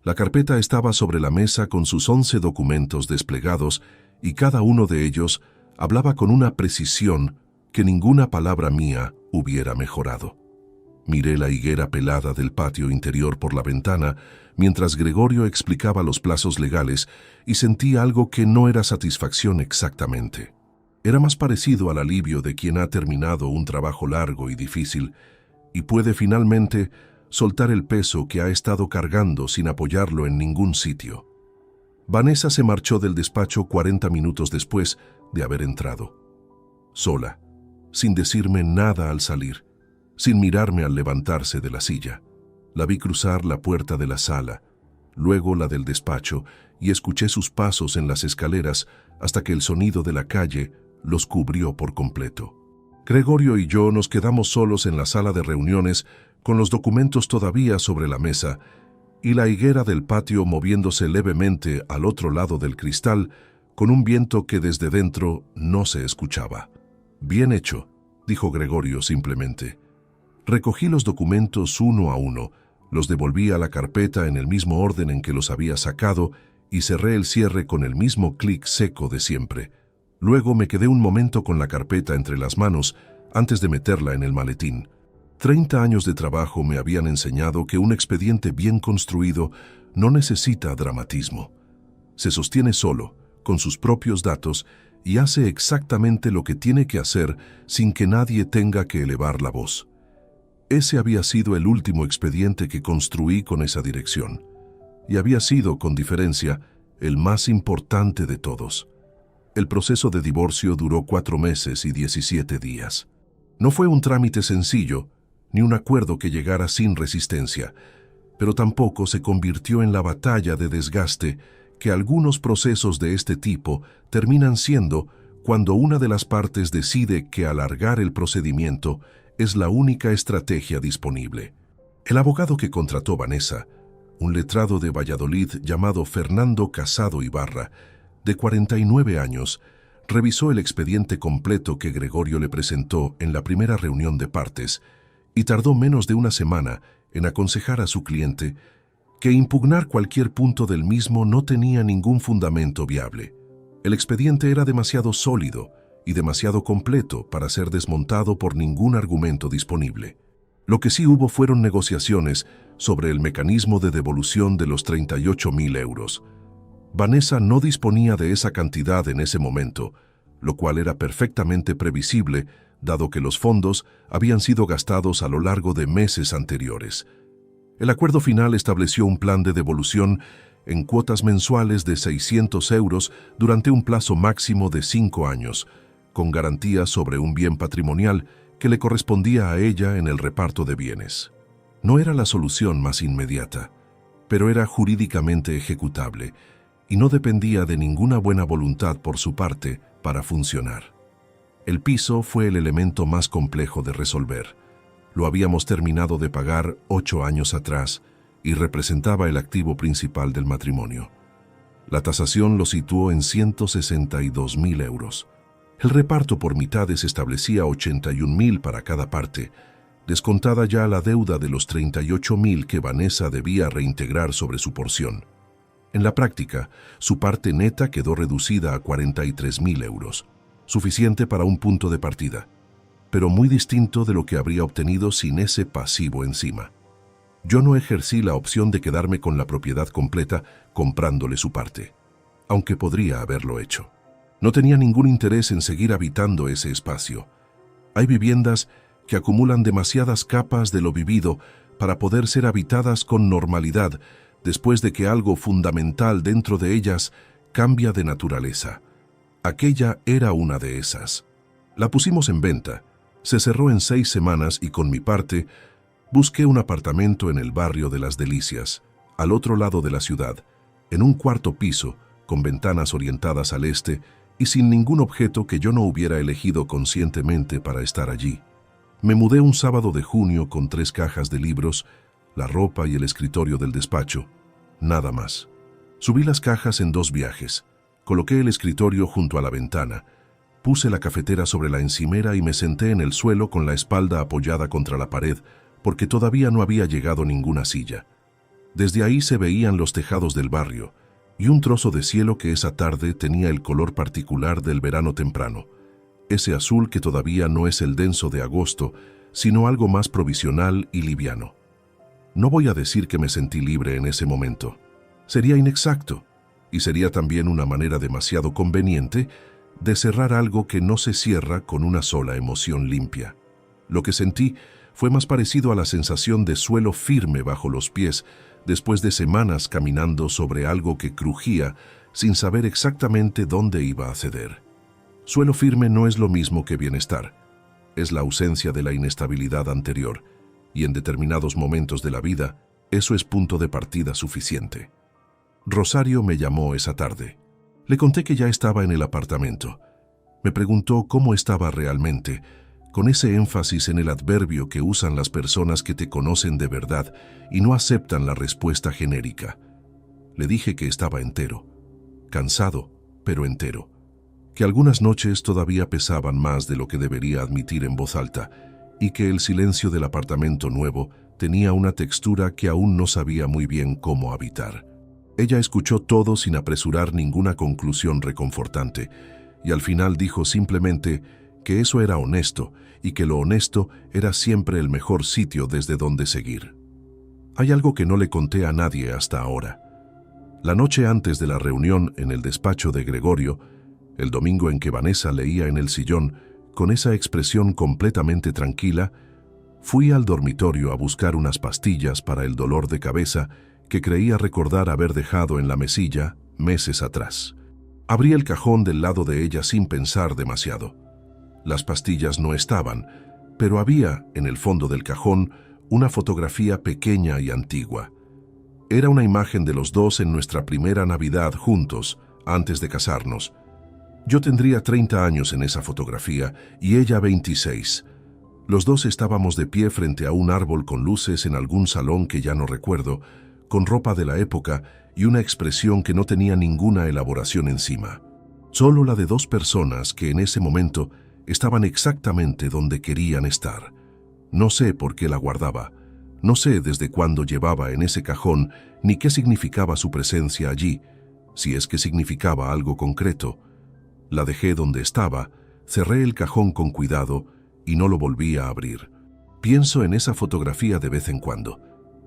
La carpeta estaba sobre la mesa con sus 11 documentos desplegados y cada uno de ellos hablaba con una precisión que ninguna palabra mía hubiera mejorado. Miré la higuera pelada del patio interior por la ventana mientras Gregorio explicaba los plazos legales y sentí algo que no era satisfacción exactamente. Era más parecido al alivio de quien ha terminado un trabajo largo y difícil y puede finalmente soltar el peso que ha estado cargando sin apoyarlo en ningún sitio. Vanessa se marchó del despacho 40 minutos después de haber entrado. Sola, sin decirme nada al salir, sin mirarme al levantarse de la silla. La vi cruzar la puerta de la sala, luego la del despacho, y escuché sus pasos en las escaleras hasta que el sonido de la calle los cubrió por completo. Gregorio y yo nos quedamos solos en la sala de reuniones con los documentos todavía sobre la mesa y la higuera del patio moviéndose levemente al otro lado del cristal con un viento que desde dentro no se escuchaba. «Bien hecho», dijo Gregorio simplemente. Recogí los documentos uno a uno, los devolví a la carpeta en el mismo orden en que los había sacado y cerré el cierre con el mismo clic seco de siempre. Luego me quedé un momento con la carpeta entre las manos antes de meterla en el maletín. 30 años de trabajo me habían enseñado que un expediente bien construido no necesita dramatismo. Se sostiene solo, con sus propios datos, y hace exactamente lo que tiene que hacer sin que nadie tenga que elevar la voz. Ese había sido el último expediente que construí con esa dirección, y había sido, con diferencia, el más importante de todos. El proceso de divorcio duró 4 meses y 17 días. No fue un trámite sencillo, ni un acuerdo que llegara sin resistencia, pero tampoco se convirtió en la batalla de desgaste que algunos procesos de este tipo terminan siendo cuando una de las partes decide que alargar el procedimiento es la única estrategia disponible. El abogado que contrató Vanessa, un letrado de Valladolid llamado Fernando Casado Ibarra, de 49 años, revisó el expediente completo que Gregorio le presentó en la primera reunión de partes y tardó menos de una semana en aconsejar a su cliente que impugnar cualquier punto del mismo no tenía ningún fundamento viable. El expediente era demasiado sólido y demasiado completo para ser desmontado por ningún argumento disponible. Lo que sí hubo fueron negociaciones sobre el mecanismo de devolución de los 38.000 euros. Vanessa no disponía de esa cantidad en ese momento, lo cual era perfectamente previsible, dado que los fondos habían sido gastados a lo largo de meses anteriores. El acuerdo final estableció un plan de devolución en cuotas mensuales de 600 euros durante un plazo máximo de 5 años, con garantía sobre un bien patrimonial que le correspondía a ella en el reparto de bienes. No era la solución más inmediata, pero era jurídicamente ejecutable y no dependía de ninguna buena voluntad por su parte para funcionar. El piso fue el elemento más complejo de resolver. Lo habíamos terminado de pagar 8 años atrás y representaba el activo principal del matrimonio. La tasación lo situó en 162.000 euros. El reparto por mitades establecía 81.000 para cada parte, descontada ya la deuda de los 38.000 que Vanessa debía reintegrar sobre su porción. En la práctica, su parte neta quedó reducida a 43.000 euros, suficiente para un punto de partida, pero muy distinto de lo que habría obtenido sin ese pasivo encima. Yo no ejercí la opción de quedarme con la propiedad completa comprándole su parte, aunque podría haberlo hecho. No tenía ningún interés en seguir habitando ese espacio. Hay viviendas que acumulan demasiadas capas de lo vivido para poder ser habitadas con normalidad después de que algo fundamental dentro de ellas cambia de naturaleza. Aquella era una de esas. La pusimos en venta, se cerró en 6 semanas y con mi parte busqué un apartamento en el barrio de Las Delicias, al otro lado de la ciudad, en un 4º piso, con ventanas orientadas al este y sin ningún objeto que yo no hubiera elegido conscientemente para estar allí. Me mudé un sábado de junio con 3 cajas de libros, la ropa y el escritorio del despacho. Nada más. Subí las cajas en 2 viajes. Coloqué el escritorio junto a la ventana. Puse la cafetera sobre la encimera y me senté en el suelo con la espalda apoyada contra la pared, porque todavía no había llegado ninguna silla. Desde ahí se veían los tejados del barrio y un trozo de cielo que esa tarde tenía el color particular del verano temprano, ese azul que todavía no es el denso de agosto, sino algo más provisional y liviano. No voy a decir que me sentí libre en ese momento. Sería inexacto, y sería también una manera demasiado conveniente de cerrar algo que no se cierra con una sola emoción limpia. Lo que sentí fue más parecido a la sensación de suelo firme bajo los pies después de semanas caminando sobre algo que crujía sin saber exactamente dónde iba a ceder. Suelo firme no es lo mismo que bienestar. Es la ausencia de la inestabilidad anterior, y en determinados momentos de la vida, eso es punto de partida suficiente. Rosario me llamó esa tarde. Le conté que ya estaba en el apartamento. Me preguntó cómo estaba realmente, con ese énfasis en el adverbio que usan las personas que te conocen de verdad y no aceptan la respuesta genérica. Le dije que estaba entero, cansado, pero entero, que algunas noches todavía pesaban más de lo que debería admitir en voz alta y que el silencio del apartamento nuevo tenía una textura que aún no sabía muy bien cómo habitar. Ella escuchó todo sin apresurar ninguna conclusión reconfortante y al final dijo simplemente que eso era honesto y que lo honesto era siempre el mejor sitio desde donde seguir. Hay algo que no le conté a nadie hasta ahora. La noche antes de la reunión en el despacho de Gregorio, el domingo en que Vanessa leía en el sillón, con esa expresión completamente tranquila, fui al dormitorio a buscar unas pastillas para el dolor de cabeza que creía recordar haber dejado en la mesilla meses atrás. Abrí el cajón del lado de ella sin pensar demasiado. Las pastillas no estaban, pero había, en el fondo del cajón, una fotografía pequeña y antigua. Era una imagen de los dos en nuestra primera Navidad juntos, antes de casarnos. Yo tendría 30 años en esa fotografía y ella 26. Los dos estábamos de pie frente a un árbol con luces en algún salón que ya no recuerdo, con ropa de la época y una expresión que no tenía ninguna elaboración encima. Solo la de 2 personas que en ese momento estaban exactamente donde querían estar. No sé por qué la guardaba, no sé desde cuándo llevaba en ese cajón ni qué significaba su presencia allí, si es que significaba algo concreto. La dejé donde estaba, cerré el cajón con cuidado y no lo volví a abrir. Pienso en esa fotografía de vez en cuando,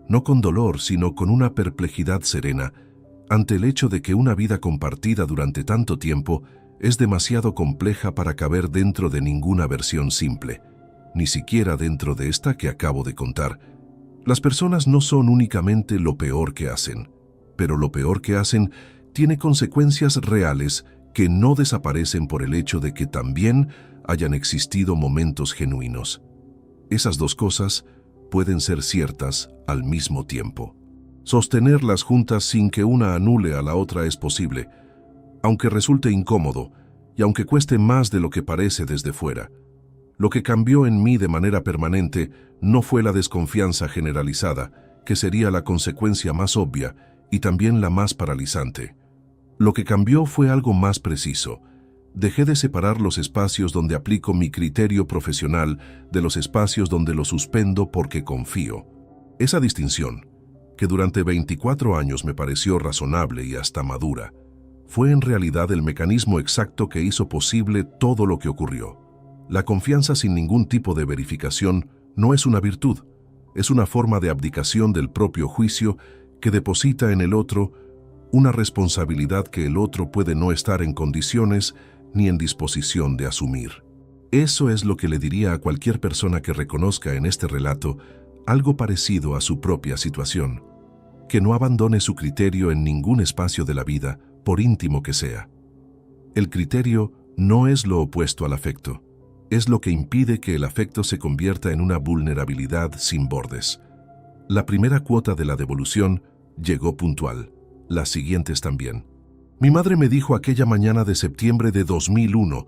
no con dolor, sino con una perplejidad serena, ante el hecho de que una vida compartida durante tanto tiempo es demasiado compleja para caber dentro de ninguna versión simple, ni siquiera dentro de esta que acabo de contar. Las personas no son únicamente lo peor que hacen, pero lo peor que hacen tiene consecuencias reales que no desaparecen por el hecho de que también hayan existido momentos genuinos. Esas 2 cosas pueden ser ciertas al mismo tiempo. Sostenerlas juntas sin que una anule a la otra es posible, aunque resulte incómodo y aunque cueste más de lo que parece desde fuera. Lo que cambió en mí de manera permanente no fue la desconfianza generalizada, que sería la consecuencia más obvia y también la más paralizante. Lo que cambió fue algo más preciso, Dejé de separar los espacios donde aplico mi criterio profesional de los espacios donde lo suspendo porque confío. Esa distinción, que durante 24 años me pareció razonable y hasta madura, fue en realidad el mecanismo exacto que hizo posible todo lo que ocurrió. La confianza sin ningún tipo de verificación no es una virtud, es una forma de abdicación del propio juicio que deposita en el otro una responsabilidad que el otro puede no estar en condiciones ni en disposición de asumir. Eso es lo que le diría a cualquier persona que reconozca en este relato algo parecido a su propia situación, que no abandone su criterio en ningún espacio de la vida, por íntimo que sea. El criterio no es lo opuesto al afecto, es lo que impide que el afecto se convierta en una vulnerabilidad sin bordes. La primera cuota de la devolución llegó puntual, las siguientes también. Mi madre me dijo aquella mañana de septiembre de 2001,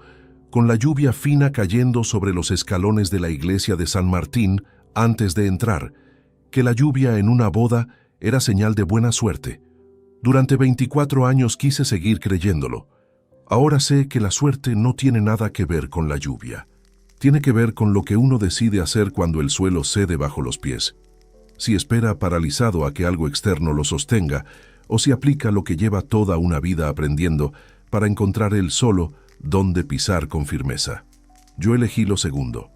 con la lluvia fina cayendo sobre los escalones de la iglesia de San Martín antes de entrar, que la lluvia en una boda era señal de buena suerte. Durante 24 años quise seguir creyéndolo. Ahora sé que la suerte no tiene nada que ver con la lluvia. Tiene que ver con lo que uno decide hacer cuando el suelo cede bajo los pies. Si espera paralizado a que algo externo lo sostenga, o si aplica lo que lleva toda una vida aprendiendo para encontrar él solo dónde pisar con firmeza. Yo elegí lo segundo,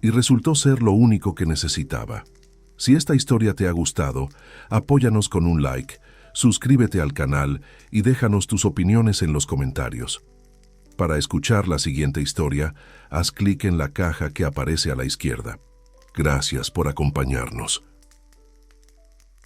y resultó ser lo único que necesitaba. Si esta historia te ha gustado, apóyanos con un like, suscríbete al canal y déjanos tus opiniones en los comentarios. Para escuchar la siguiente historia, haz clic en la caja que aparece a la izquierda. Gracias por acompañarnos.